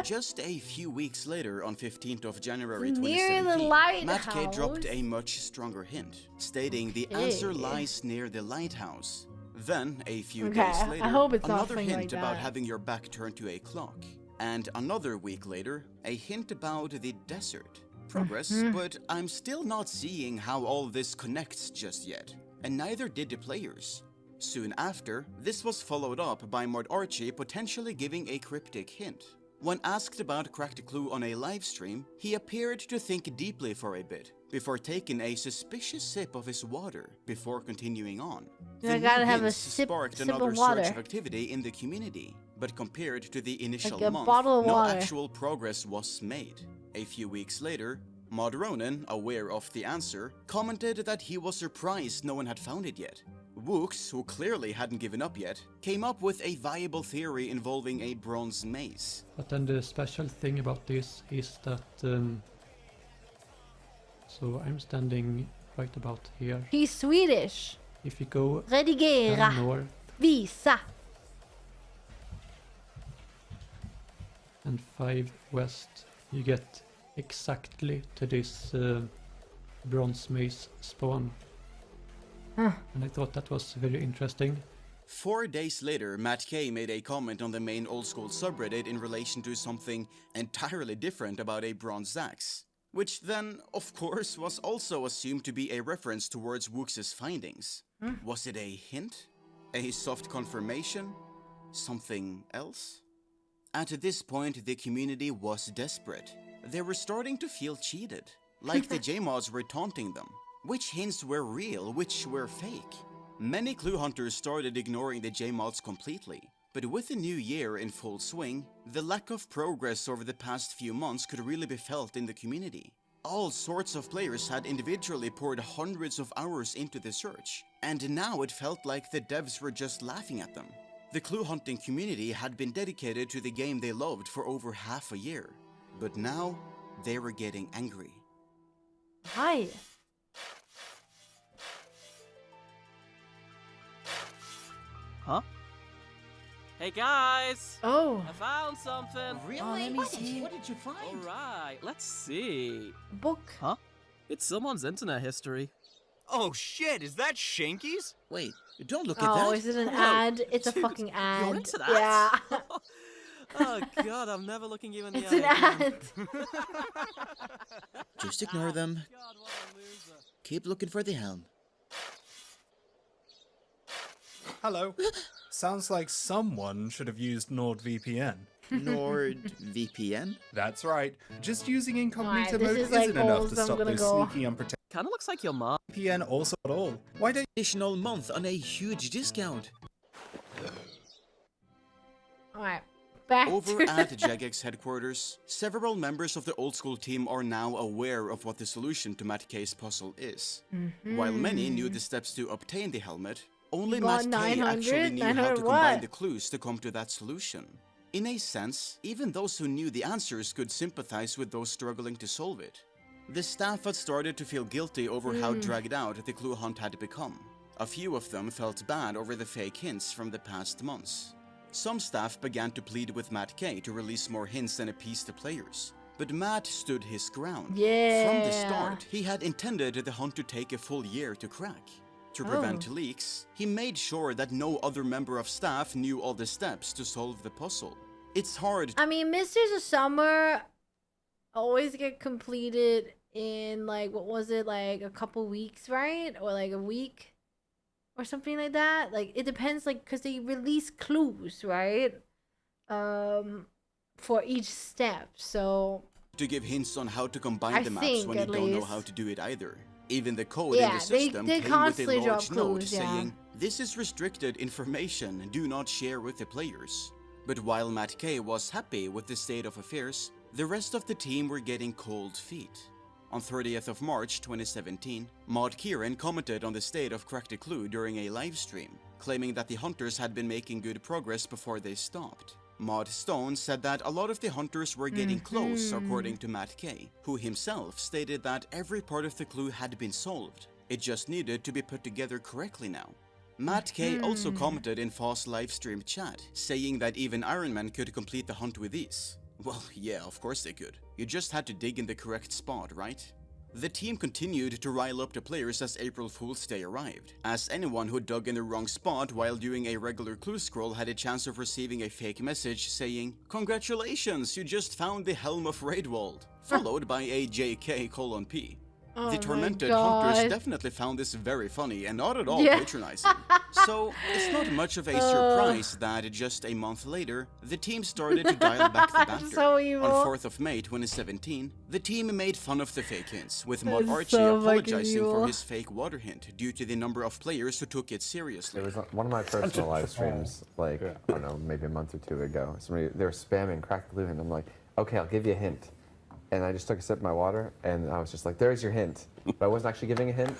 Just a few weeks later, on 15th of January 2017, Matt K dropped a much stronger hint, stating the answer lies near the lighthouse. Then, a few days later, another hint about having your back turned to a clock. And another week later, a hint about the desert. Progress, but I'm still not seeing how all this connects just yet, and neither did the players. Soon after, this was followed up by Mord Archie potentially giving a cryptic hint. When asked about Cracked a Clue on a livestream, he appeared to think deeply for a bit, before taking a suspicious sip of his water, before continuing on. I gotta have a sip another of water. surge of activity in the community, but compared to the initial Like a month, bottle of no water. actual progress was made. A few weeks later, Mod Ronan, aware of the answer, commented that he was surprised no one had found it yet. Wooks, who clearly hadn't given up yet, came up with a viable theory involving a bronze mace. But then the special thing about this is that so I'm standing right about here. He's Swedish. If you go Redigera. north Visa. and 5 west, you get exactly to this bronze mace spawn. And I thought that was very interesting. 4 days later, Matt K made a comment on the main old school subreddit in relation to something entirely different about a bronze axe, which then, of course, was also assumed to be a reference towards Wooks' findings. Was it a hint? A soft confirmation? Something else? At this point, the community was desperate. They were starting to feel cheated, like the J-mods were taunting them. Which hints were real, which were fake? Many clue hunters started ignoring the J-mods completely, but with the new year in full swing, the lack of progress over the past few months could really be felt in the community. All sorts of players had individually poured hundreds of hours into the search, and now it felt like the devs were just laughing at them. The clue hunting community had been dedicated to the game they loved for over half a year, but now they were getting angry. Hi. Huh? Hey guys! Oh. I found something! Really? let me see. What did you find? Alright, let's see. Book. Huh? It's someone's internet history. Oh shit, is that Shanky's? Wait, don't look at Oh, that. is it an Whoa, ad? It's a dude, fucking ad. You're into that? Yeah. Oh god, I'm never looking you in the It's eye an again. ad. Just ignore them. God, what a loser. Keep looking for the helm. Hello. Sounds like someone should have used NordVPN. NordVPN? That's right. Just using incognito Alright, this mode is, like, isn't all enough to of them stop gonna those go. sneaky unprotected Kinda looks like your mom. VPN also at all. Why don't Additional month on a huge discount. Alright. Back Over to at Jagex headquarters, several members of the old school team are now aware of what the solution to Matt K's puzzle is. While many knew the steps to obtain the helmet, only You bought Matt K 900? actually knew how 900 to combine what? the clues to come to that solution. In a sense, even those who knew the answers could sympathize with those struggling to solve it. The staff had started to feel guilty over how dragged out the clue hunt had become. A few of them felt bad over the fake hints from the past months. Some staff began to plead with Matt K to release more hints and appease the players. But Matt stood his ground. Yeah. From the start, he had intended the hunt to take a full year to crack. To prevent leaks, he made sure that no other member of staff knew all the steps to solve the puzzle. It's hard I mean, Misters of Summer always get completed in, like, what was it, like a couple weeks, right? Or like a week or something like that. Like, it depends, like, because they release clues, right? For each step. So to give hints on how to combine I the maps think, when you at don't know least. how to do it either. Even the code in Yeah, the system they came with a constantly drop large note clues, yeah. saying, "This is restricted information, do not share with the players." But while Matt K was happy with the state of affairs, the rest of the team were getting cold feet. On 30th of March 2017, Maud Kieran commented on the state of Crack the Clue during a live stream, claiming that the hunters had been making good progress before they stopped. Maud Stone said that a lot of the hunters were getting close, according to Matt K, who himself stated that every part of the clue had been solved. It just needed to be put together correctly now. Matt K also commented in Foss livestream chat, saying that even Ironman could complete the hunt with ease. Well, yeah, of course they could. You just had to dig in the correct spot, right? The team continued to rile up the players as April Fool's Day arrived, as anyone who dug in the wrong spot while doing a regular clue scroll had a chance of receiving a fake message saying, "Congratulations, you just found the Helm of Raidwald," followed by a JK:P. Oh The my tormented God. hunters definitely found this very funny and not at all Yeah. patronizing. So it's not much of a surprise that just a month later, the team started to dial back the banter. So evil. On 4th of May 2017, the team made fun of the fake hints, with Mod That's Archie so fucking apologizing evil. for his fake water hint due to the number of players who took it seriously. It was one of my personal live streams, like, I don't know, maybe a month or two ago. They were spamming Crack the Clue, and I'm like, okay, I'll give you a hint. And I just took a sip of my water, and I was just like, there's your hint. But I wasn't actually giving a hint.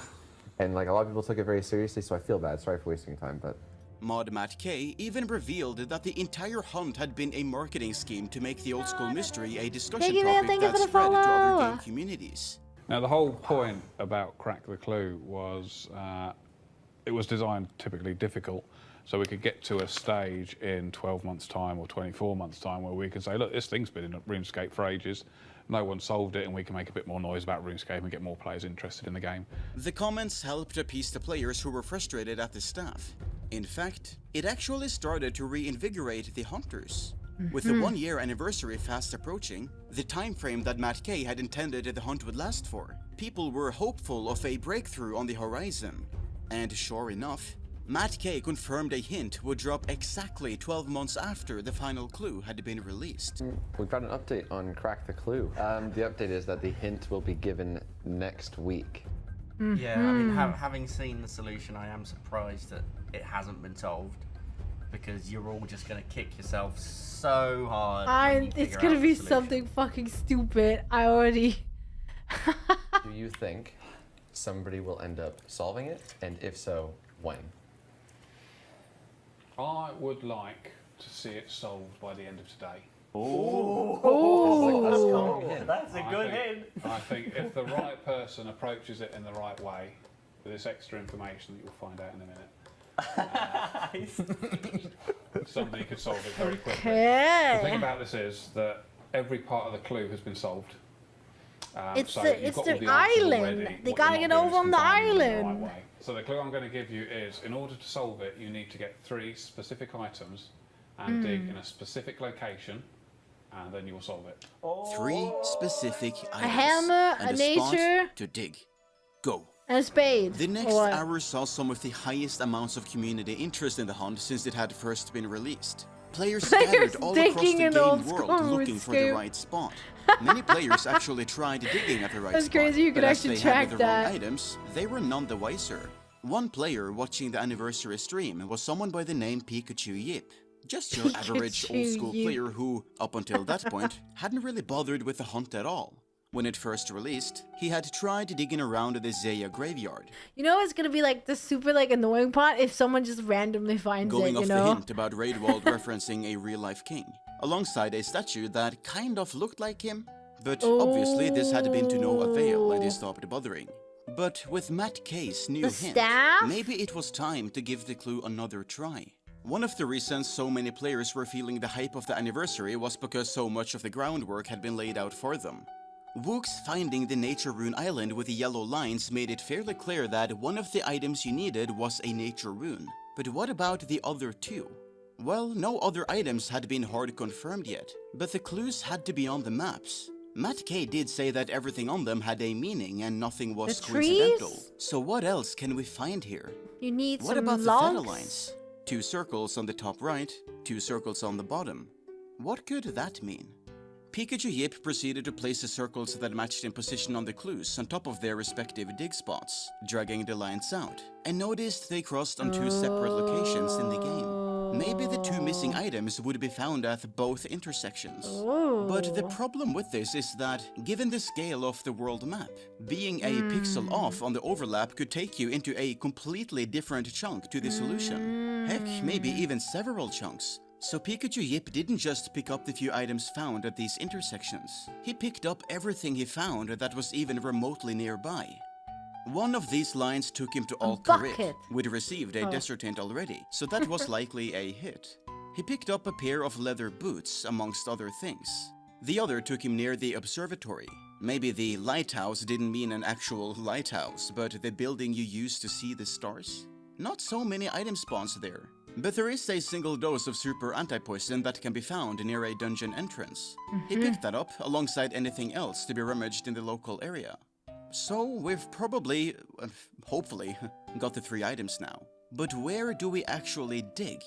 And like a lot of people took it very seriously, so I feel bad. Sorry for wasting your time, but... Mod Matt K even revealed that the entire hunt had been a marketing scheme to make the old school mystery a discussion Thank you, man. topic Thank you that for the spread to other follow. game communities. Now, the whole point about Crack the Clue was it was designed typically difficult, so we could get to a stage in 12 months' time or 24 months' time where we can say, look, this thing's been in RuneScape for ages, no one solved it, and we can make a bit more noise about RuneScape and get more players interested in the game. The comments helped appease the players who were frustrated at the staff. In fact, it actually started to reinvigorate the hunters. With the 1 year anniversary fast approaching, the time frame that Matt K had intended the hunt would last for, people were hopeful of a breakthrough on the horizon. And sure enough, Matt K confirmed a hint would drop exactly 12 months after the final clue had been released. We've got an update on Crack the Clue. The update is that the hint will be given next week. Yeah, I mean, having seen the solution, I am surprised that it hasn't been solved, because you're all just going to kick yourself so hard. when you it's figure gonna out be the solution. something fucking stupid. I already. Do you think somebody will end up solving it? And if so, when? I would like to see it solved by the end of today. That's a good think- hint. I think if the right person approaches it in the right way, with this extra information that you'll find out in a minute, Somebody could solve it very quickly. Okay. The thing about this is that every part of the clue has been solved. It's so the- you've it's got the all the answers island. already. They What gotta you're get not doing over is on the combining them in the island. right way. So the clue I'm going to give you is, in order to solve it, you need to get 3 specific items and dig in a specific location, and then you will solve it. 3 specific items. A hammer, and a spot nature, to dig. Go. and a spade. The next Or- hour saw some of the highest amounts of community interest in the hunt since it had first been released. Players scattered all across digging the in game old world school looking for the Runescape. right spot. Many players actually tried digging at the right That's spot, crazy you could but as actually they track had the wrong that. items, they were none the wiser. One player watching the anniversary stream was someone by the name Pikachu Yip. Just your average Pikachu old-school Yip. player who, up until that point, hadn't really bothered with the hunt at all. When it first released, he had tried digging around the Zeya graveyard, You know it's gonna be like the super like annoying part if someone just randomly finds going it, off you the know? hint about Raidwald referencing a real-life king, alongside a statue that kind of looked like him. But obviously this had been to no avail and he stopped bothering. But with Matt K's new The hint, staff? maybe it was time to give the clue another try. One of the reasons so many players were feeling the hype of the anniversary was because so much of the groundwork had been laid out for them. Wook's finding the nature rune island with the yellow lines made it fairly clear that one of the items you needed was a nature rune. But what about the other 2? Well, no other items had been hard confirmed yet, but the clues had to be on the maps. Matt K did say that everything on them had a meaning and nothing was The coincidental. trees? So what else can we find here? You need What some about the logs. theta lines? 2 circles on the top right, 2 circles on the bottom. What could that mean? Pikachu Yip proceeded to place the circles that matched in position on the clues on top of their respective dig spots, dragging the lines out, and noticed they crossed on 2 separate locations in the game. Maybe the 2 missing items would be found at both intersections. But the problem with this is that, given the scale of the world map, being a pixel off on the overlap could take you into a completely different chunk to the solution. Heck, maybe even several chunks. So Pikachu Yip didn't just pick up the few items found at these intersections. He picked up everything he found that was even remotely nearby. One of these lines took him to Al Kharit. bucket. We'd received a desert hint already, so that was likely a hit. He picked up a pair of leather boots, amongst other things. The other took him near the observatory. Maybe the lighthouse didn't mean an actual lighthouse, but the building you use to see the stars? Not so many item spawns there. But there is a single dose of super anti-poison that can be found near a dungeon entrance. He picked that up alongside anything else to be rummaged in the local area. So we've probably, hopefully, got the 3 items now. But where do we actually dig?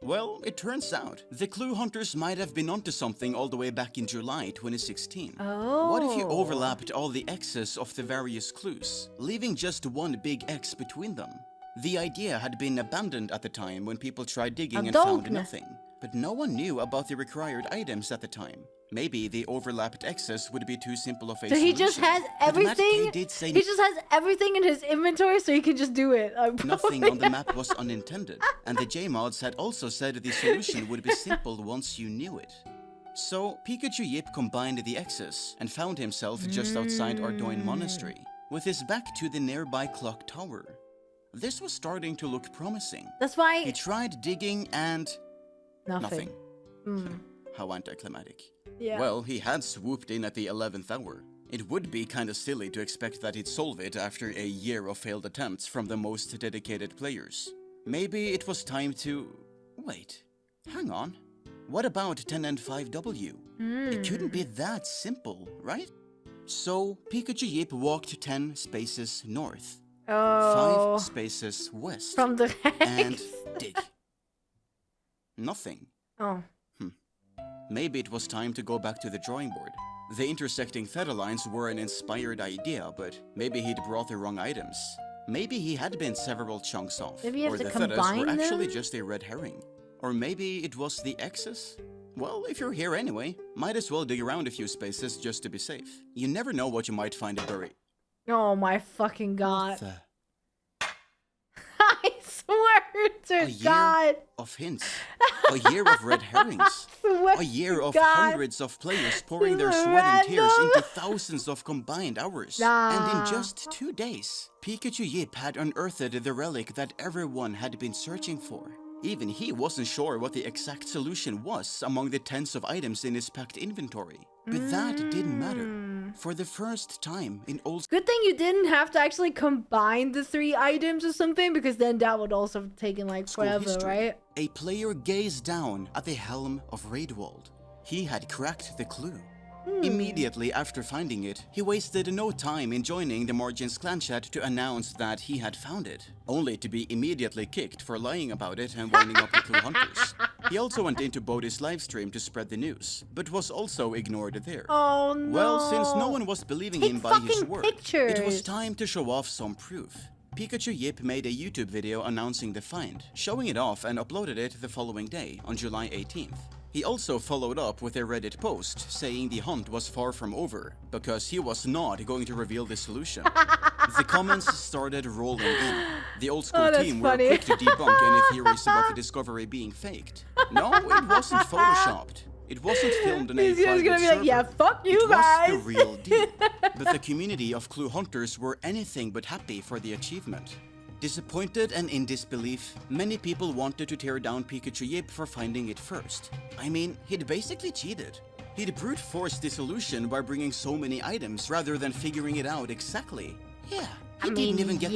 Well, it turns out the clue hunters might have been onto something all the way back in July 2016. What if you overlapped all the X's of the various clues, leaving just one big X between them? The idea had been abandoned at the time when people tried digging and found nothing, but no one knew about the required items at the time. Maybe the overlapped X's would be too simple of a So solution. he just has But Matt K everything. did say He just has everything in his inventory, so he can just do it. nothing on the map was unintended, and the J-mods had also said the solution would be simple once you knew it. So Pikachu Yip combined the X's and found himself just outside Ardoin Monastery, with his back to the nearby clock tower. This was starting to look promising. That's why He tried digging and nothing. How anticlimactic. Yeah. Well, he had swooped in at the 11th hour. It would be kinda silly to expect that he'd solve it after a year of failed attempts from the most dedicated players. Maybe it was time to... Wait, hang on. What about 10 and 5W? It couldn't be that simple, right? So, Pikachu Yip walked 10 spaces north. 5 spaces west. From the and dig. Nothing. Oh. Maybe it was time to go back to the drawing board. The intersecting theta lines were an inspired idea, but maybe he'd brought the wrong items. Maybe he had been several chunks off. Maybe you have or to the thetas were combine actually them? just a red herring. Or maybe it was the X's? Well, if you're here anyway, might as well dig around a few spaces just to be safe. You never know what you might find buried. Oh my fucking god. The... I swear A year of hints. A year of red herrings. A year of hundreds of players pouring their sweat and tears into thousands of combined hours. And in just 2 days, Pikachu Yip had unearthed the relic that everyone had been searching for. Even he wasn't sure what the exact solution was among the tens of items in his packed inventory. But that didn't matter. For the first time in old... Good thing you didn't have to actually combine the 3 items or something, because then that would also have taken like forever, history, right? A player gazed down at the helm of Raidwald. He had cracked the clue. Immediately after finding it, he wasted no time in joining the Margins clan chat to announce that he had found it, only to be immediately kicked for lying about it and winding up the clue hunters. He also went into Bodhi's livestream to spread the news, but was also ignored there. Oh no. Well, since no one was believing him by his word, pictures. it was time to show off some proof. Pikachu Yip made a YouTube video announcing the find, showing it off and uploaded it the following day, on July 18th. He also followed up with a Reddit post saying the hunt was far from over, because he was not going to reveal the solution. The comments started rolling in. The old school team were quick to debunk any theories about the discovery being faked. No, it wasn't photoshopped. It wasn't filmed on a private gonna be server. like, yeah, fuck you it guys. was the real deal. But the community of clue hunters were anything but happy for the achievement. Disappointed and in disbelief, many people wanted to tear down Pikachu Yip for finding it first. I mean, he'd basically cheated. He'd brute forced the solution by bringing so many items rather than figuring it out exactly. Yeah, he didn't even get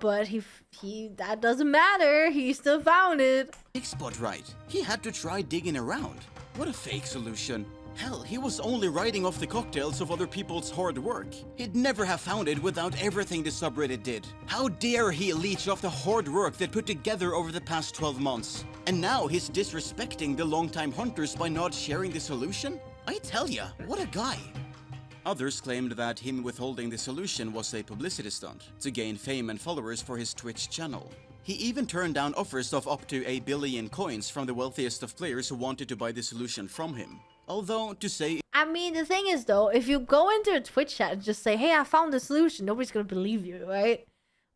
but he that doesn't matter. He still found it. the spot right. He had to try digging around. What a fake solution. Hell, he was only writing off the cocktails of other people's hard work. He'd never have found it without everything the subreddit did. How dare he leech off the hard work they put together over the past 12 months? And now he's disrespecting the longtime hunters by not sharing the solution? I tell ya, what a guy. Others claimed that him withholding the solution was a publicity stunt to gain fame and followers for his Twitch channel. He even turned down offers of up to 1 billion coins from the wealthiest of players who wanted to buy the solution from him. Although, to say... I mean, the thing is, though, if you go into a Twitch chat and just say, hey, I found the solution, nobody's gonna believe you, right?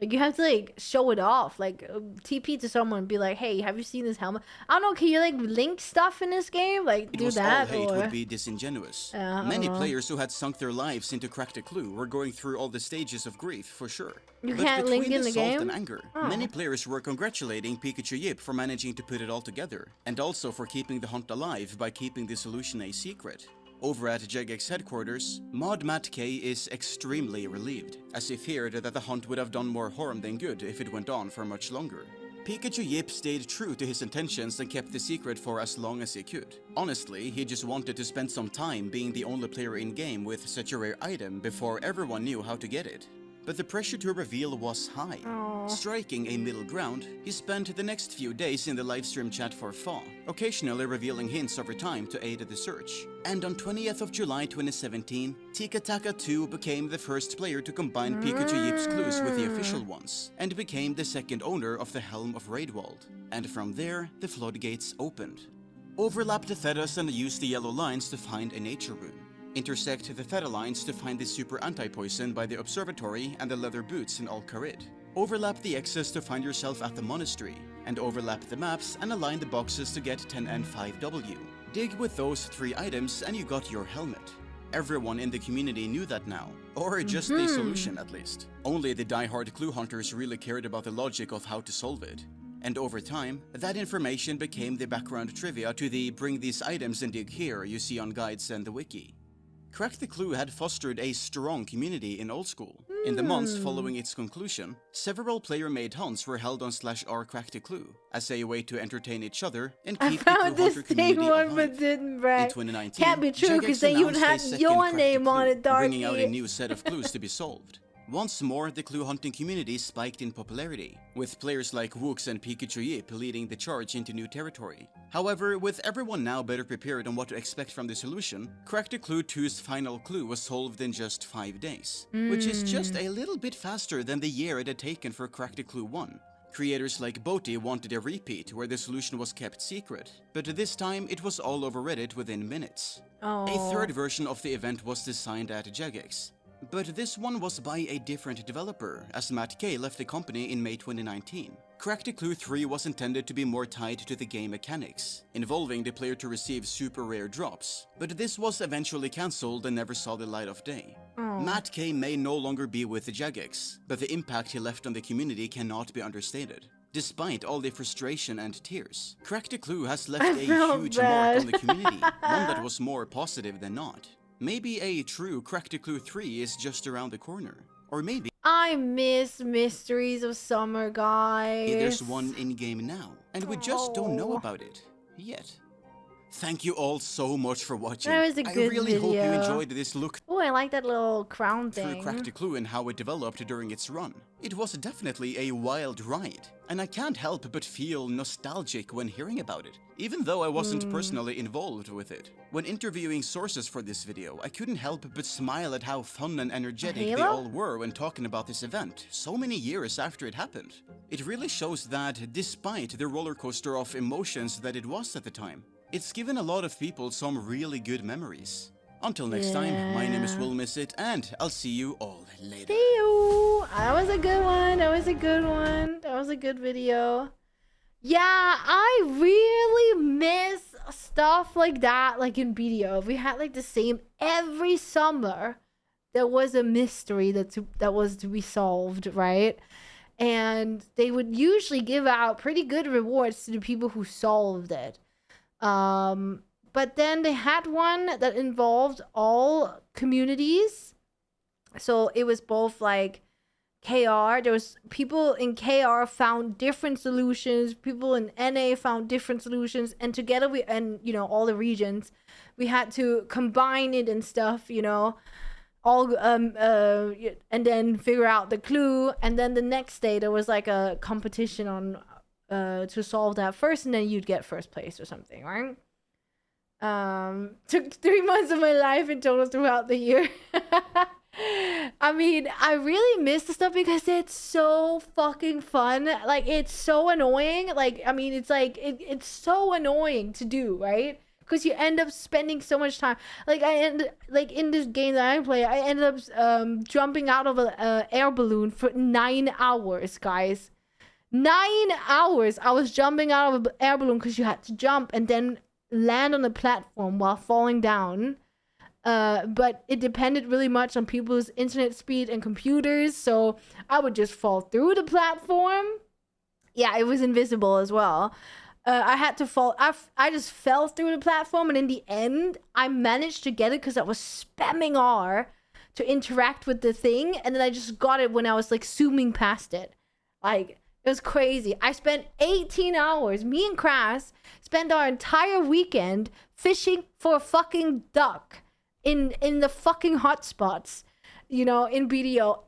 Like, you have to, like, show it off. Like, TP to someone and be like, hey, have you seen this helmet? I don't know, can you, like, link stuff in this game? Like, do that, all hate or... would be disingenuous. Many players who had sunk their lives into Crack the Clue were going through all the stages of grief, for sure. You But can't between link in the salt game? and anger, many players were congratulating Pikachu Yip for managing to put it all together, and also for keeping the hunt alive by keeping the solution a secret. Over at Jagex headquarters, Mod Matt K is extremely relieved, as he feared that the hunt would have done more harm than good if it went on for much longer. Pikachu Yip stayed true to his intentions and kept the secret for as long as he could. Honestly, he just wanted to spend some time being the only player in-game with such a rare item before everyone knew how to get it. But the pressure to reveal was high. Striking a middle ground, he spent the next few days in the livestream chat for fun, occasionally revealing hints over time to aid the search. And on 20th of July 2017, Tikataka 2 became the first player to combine Pikachu Yip's clues with the official ones, and became the second owner of the Helm of Raidwald. And from there, the floodgates opened. Overlap the Thetas and use the yellow lines to find a nature rune. Intersect the Theta lines to find the super anti-poison by the observatory and the leather boots in Al-Kharid. Overlap the X's to find yourself at the monastery, and overlap the maps and align the boxes to get 10 and 5W. Dig with those 3 items and you got your helmet. Everyone in the community knew that now, or just the solution at least. Only the die-hard clue hunters really cared about the logic of how to solve it. And over time, that information became the background trivia to the bring these items and dig here you see on guides and the wiki. Crack the Clue had fostered a strong community in old school. In the months following its conclusion, several player-made hunts were held on /r Crack the Clue as a way to entertain each other and keep the Clue Hunter community alive. But didn't brag. In 2019, Can't be true because they even had your name on it, Darky. bringing out a new set of clues to be solved. Once more, the clue hunting community spiked in popularity, with players like Wooks and Pikachu Yip leading the charge into new territory. However, with everyone now better prepared on what to expect from the solution, Crack the Clue 2's final clue was solved in just 5 days, which is just a little bit faster than the year it had taken for Crack the Clue 1. Creators like Boti wanted a repeat where the solution was kept secret, but this time it was all over Reddit within minutes. A third version of the event was designed at Jagex. But this one was by a different developer, as Matt Kay left the company in May 2019. Crack the Clue 3 was intended to be more tied to the game mechanics, involving the player to receive super rare drops, but this was eventually cancelled and never saw the light of day. Matt Kay may no longer be with the Jagex, but the impact he left on the community cannot be understated. Despite all the frustration and tears, Crack the Clue has left a huge mark on the community, one that was more positive than not. Maybe a true Crack the Clue 3 is just around the corner. Or maybe I miss Mysteries of Summer, guys. there's one in-game now, and we just don't know about it yet. Thank you all so much for watching. That was a good I really hope you video. enjoyed this look Oh, I like that little crown through thing. Crack the Clue and how it developed during its run. It was definitely a wild ride, and I can't help but feel nostalgic when hearing about it, even though I wasn't personally involved with it. When interviewing sources for this video, I couldn't help but smile at how fun and energetic they all were when talking about this event, so many years after it happened. It really shows that, despite the roller coaster of emotions that it was at the time, it's given a lot of people some really good memories. Until next time, my name is Will Miss It, and I'll see you all later. See you. That was a good one. That was a good one. That was a good video. Yeah, I really miss stuff like that, like in BDO. We had like the same every summer. There was a mystery that was to be solved, right? And they would usually give out pretty good rewards to the people who solved it. But then they had one that involved all communities. So it was both like KR. There was people in KR found different solutions. People in NA found different solutions. And together all the regions, we had to combine it and stuff, all, and then figure out the clue. And then the next day there was like a competition on, to solve that first, and then you'd get first place or something, right? Took 3 months of my life in total throughout the year. I mean, I really miss the stuff because it's so fucking fun. Like, it's so annoying. Like, I mean, it's like, it's so annoying to do, right? Because you end up spending so much time. Like, in this game that I play, I ended up jumping out of an air balloon for 9 hours, guys. 9 hours I was jumping out of an air balloon because you had to jump and then land on the platform while falling down. But it depended really much on people's internet speed and computers, so I would just fall through the platform. Yeah, it was invisible as well. I had to fall. I just fell through the platform, and in the end, I managed to get it because I was spamming R to interact with the thing, and then I just got it when I was like zooming past it. Like, it was crazy. I spent 18 hours, me and Kras spent our entire weekend fishing for a fucking duck in the fucking hotspots, in BDO.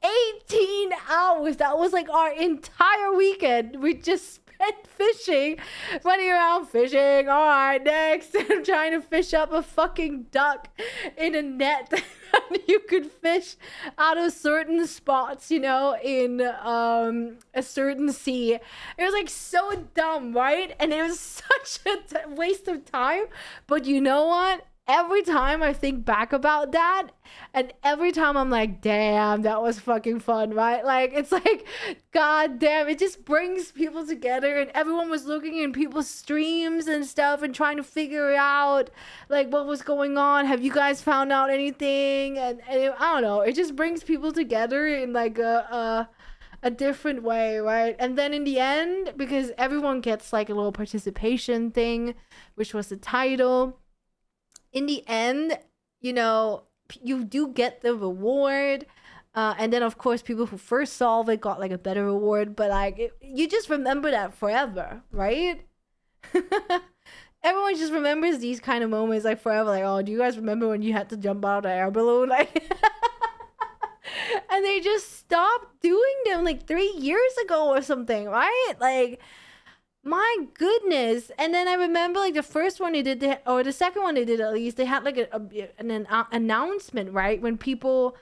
18 hours. That was like our entire weekend. We just spent fishing, running around fishing. All right, next. I'm trying to fish up a fucking duck in a net that you could fish out of certain spots, in a certain sea. It was like so dumb, right? And it was such a waste of time. But you know what? Every time I think back about that, and every time I'm like, damn, that was fucking fun, right? Like, it's like, god damn, it just brings people together, and everyone was looking in people's streams and stuff and trying to figure out, like, what was going on. Have you guys found out anything? And I don't know, it just brings people together in, like, a different way, right? And then in the end, because everyone gets, like, a little participation thing, which was the title, in the end, you do get the reward. And then, of course, people who first solve it got, like, a better reward. But, like, you just remember that forever, right? Everyone just remembers these kind of moments, like, forever. Like, oh, do you guys remember when you had to jump out of an air balloon? Like, and they just stopped doing them, like, 3 years ago or something, right? Like, my goodness. And then I remember, like, the first one they did, or the second one they did at least, they had, like, an announcement, right? When people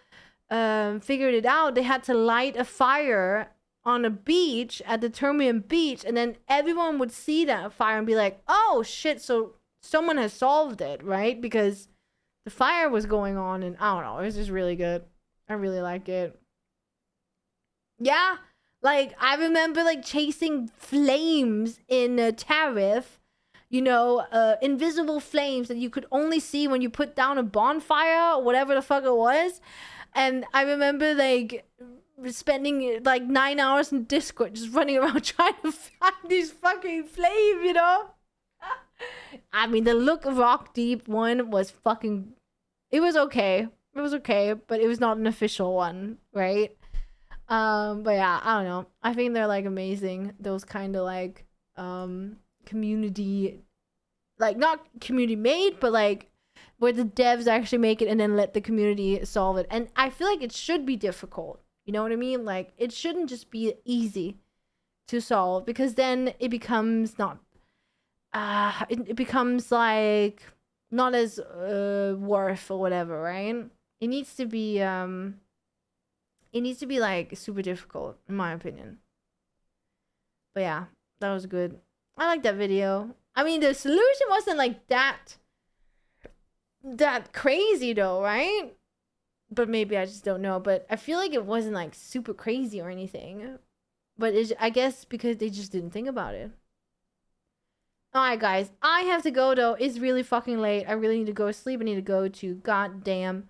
figured it out, they had to light a fire on a beach, at the Termian beach, and then everyone would see that fire and be like, oh, shit, so someone has solved it, right? Because the fire was going on, and I don't know, it was just really good. I really like it. Yeah, like I remember like chasing flames in a tariff, you know, invisible flames that you could only see when you put down a bonfire or whatever the fuck it was. And I remember like spending like 9 hours in Discord just running around trying to find these fucking flames, you know? I mean, the Look Rock Deep one was fucking... It was okay. It was okay, but it was not an official one, right? But yeah, I don't know. I think they're like amazing. Those kind of like community, like not community made, but like where the devs actually make it and then let the community solve it. And I feel like it should be difficult. You know what I mean? Like it shouldn't just be easy to solve, because then it becomes not it becomes like not as worth or whatever, right? It needs to be like super difficult in my opinion. But yeah, that was good. I like that video. I mean, the solution wasn't like that crazy though, right? But maybe I just don't know. But I feel like it wasn't like super crazy or anything. But I guess because they just didn't think about it. Alright guys, I have to go though. It's really fucking late. I really need to go to sleep. I need to go to goddamn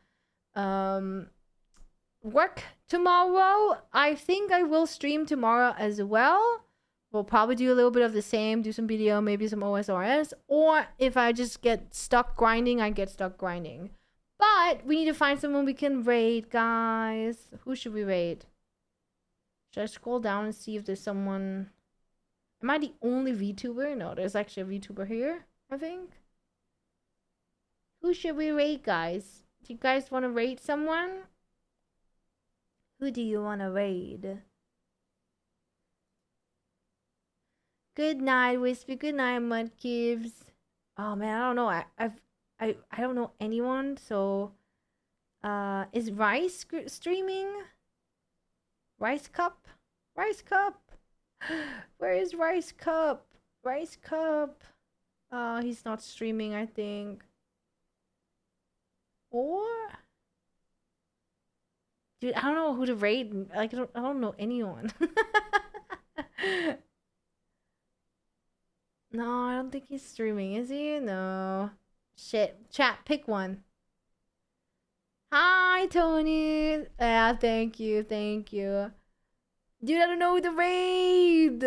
work tomorrow. I think I will stream tomorrow as well. We'll probably do a little bit of the same, do some video, maybe some OSRS. Or if I just get stuck grinding, I get stuck grinding. But we need to find someone we can raid, guys. Who should we raid? Should I scroll down and see if there's someone... Am I the only VTuber? No, there's actually a VTuber here, I think. Who should we raid, guys? Do you guys want to raid someone? Who do you want to raid? Good night, Wispy. Good night, Mudkibs. Oh man, I don't know. I don't know anyone. So, is Rice streaming? Rice Cup? Rice Cup? Where is Rice Cup? Rice Cup. He's not streaming, I think. Or dude, I don't know who to raid. Like I don't know anyone. No, I don't think he's streaming, is he? No. Shit. Chat, pick one. Hi, Tony. Yeah, thank you, thank you. Dude, I don't know who to raid.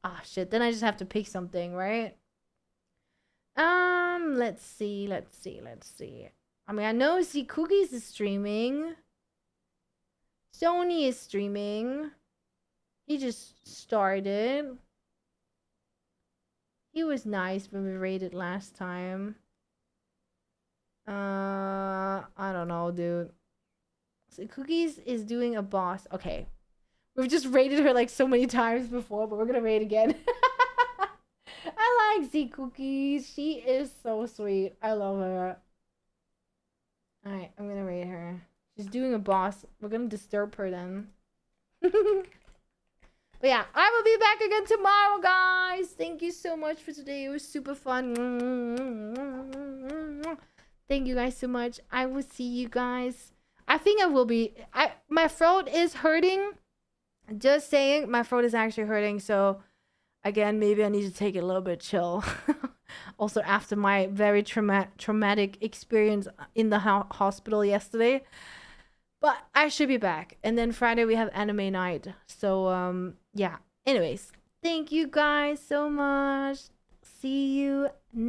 Ah, shit. Then I just have to pick something, right? Let's see. I mean, I know Z Cookies is streaming. Sony is streaming. He just started. He was nice when we raided last time. I don't know, dude. So Cookies is doing a boss. Okay. We've just raided her like so many times before, but we're gonna raid again. I like Z Cookies. She is so sweet. I love her. Alright, I'm gonna raid her. She's doing a boss. We're gonna disturb her then. But yeah, I will be back again tomorrow, guys. Thank you so much for today. It was super fun. Thank you guys so much. I will see you guys. I think I will be. My throat is hurting. Just saying, my throat is actually hurting. So, again, maybe I need to take it a little bit chill. Also, after my very traumatic experience in the hospital yesterday. But I should be back. And then Friday we have anime night. So, yeah. Anyways, thank you guys so much. See you next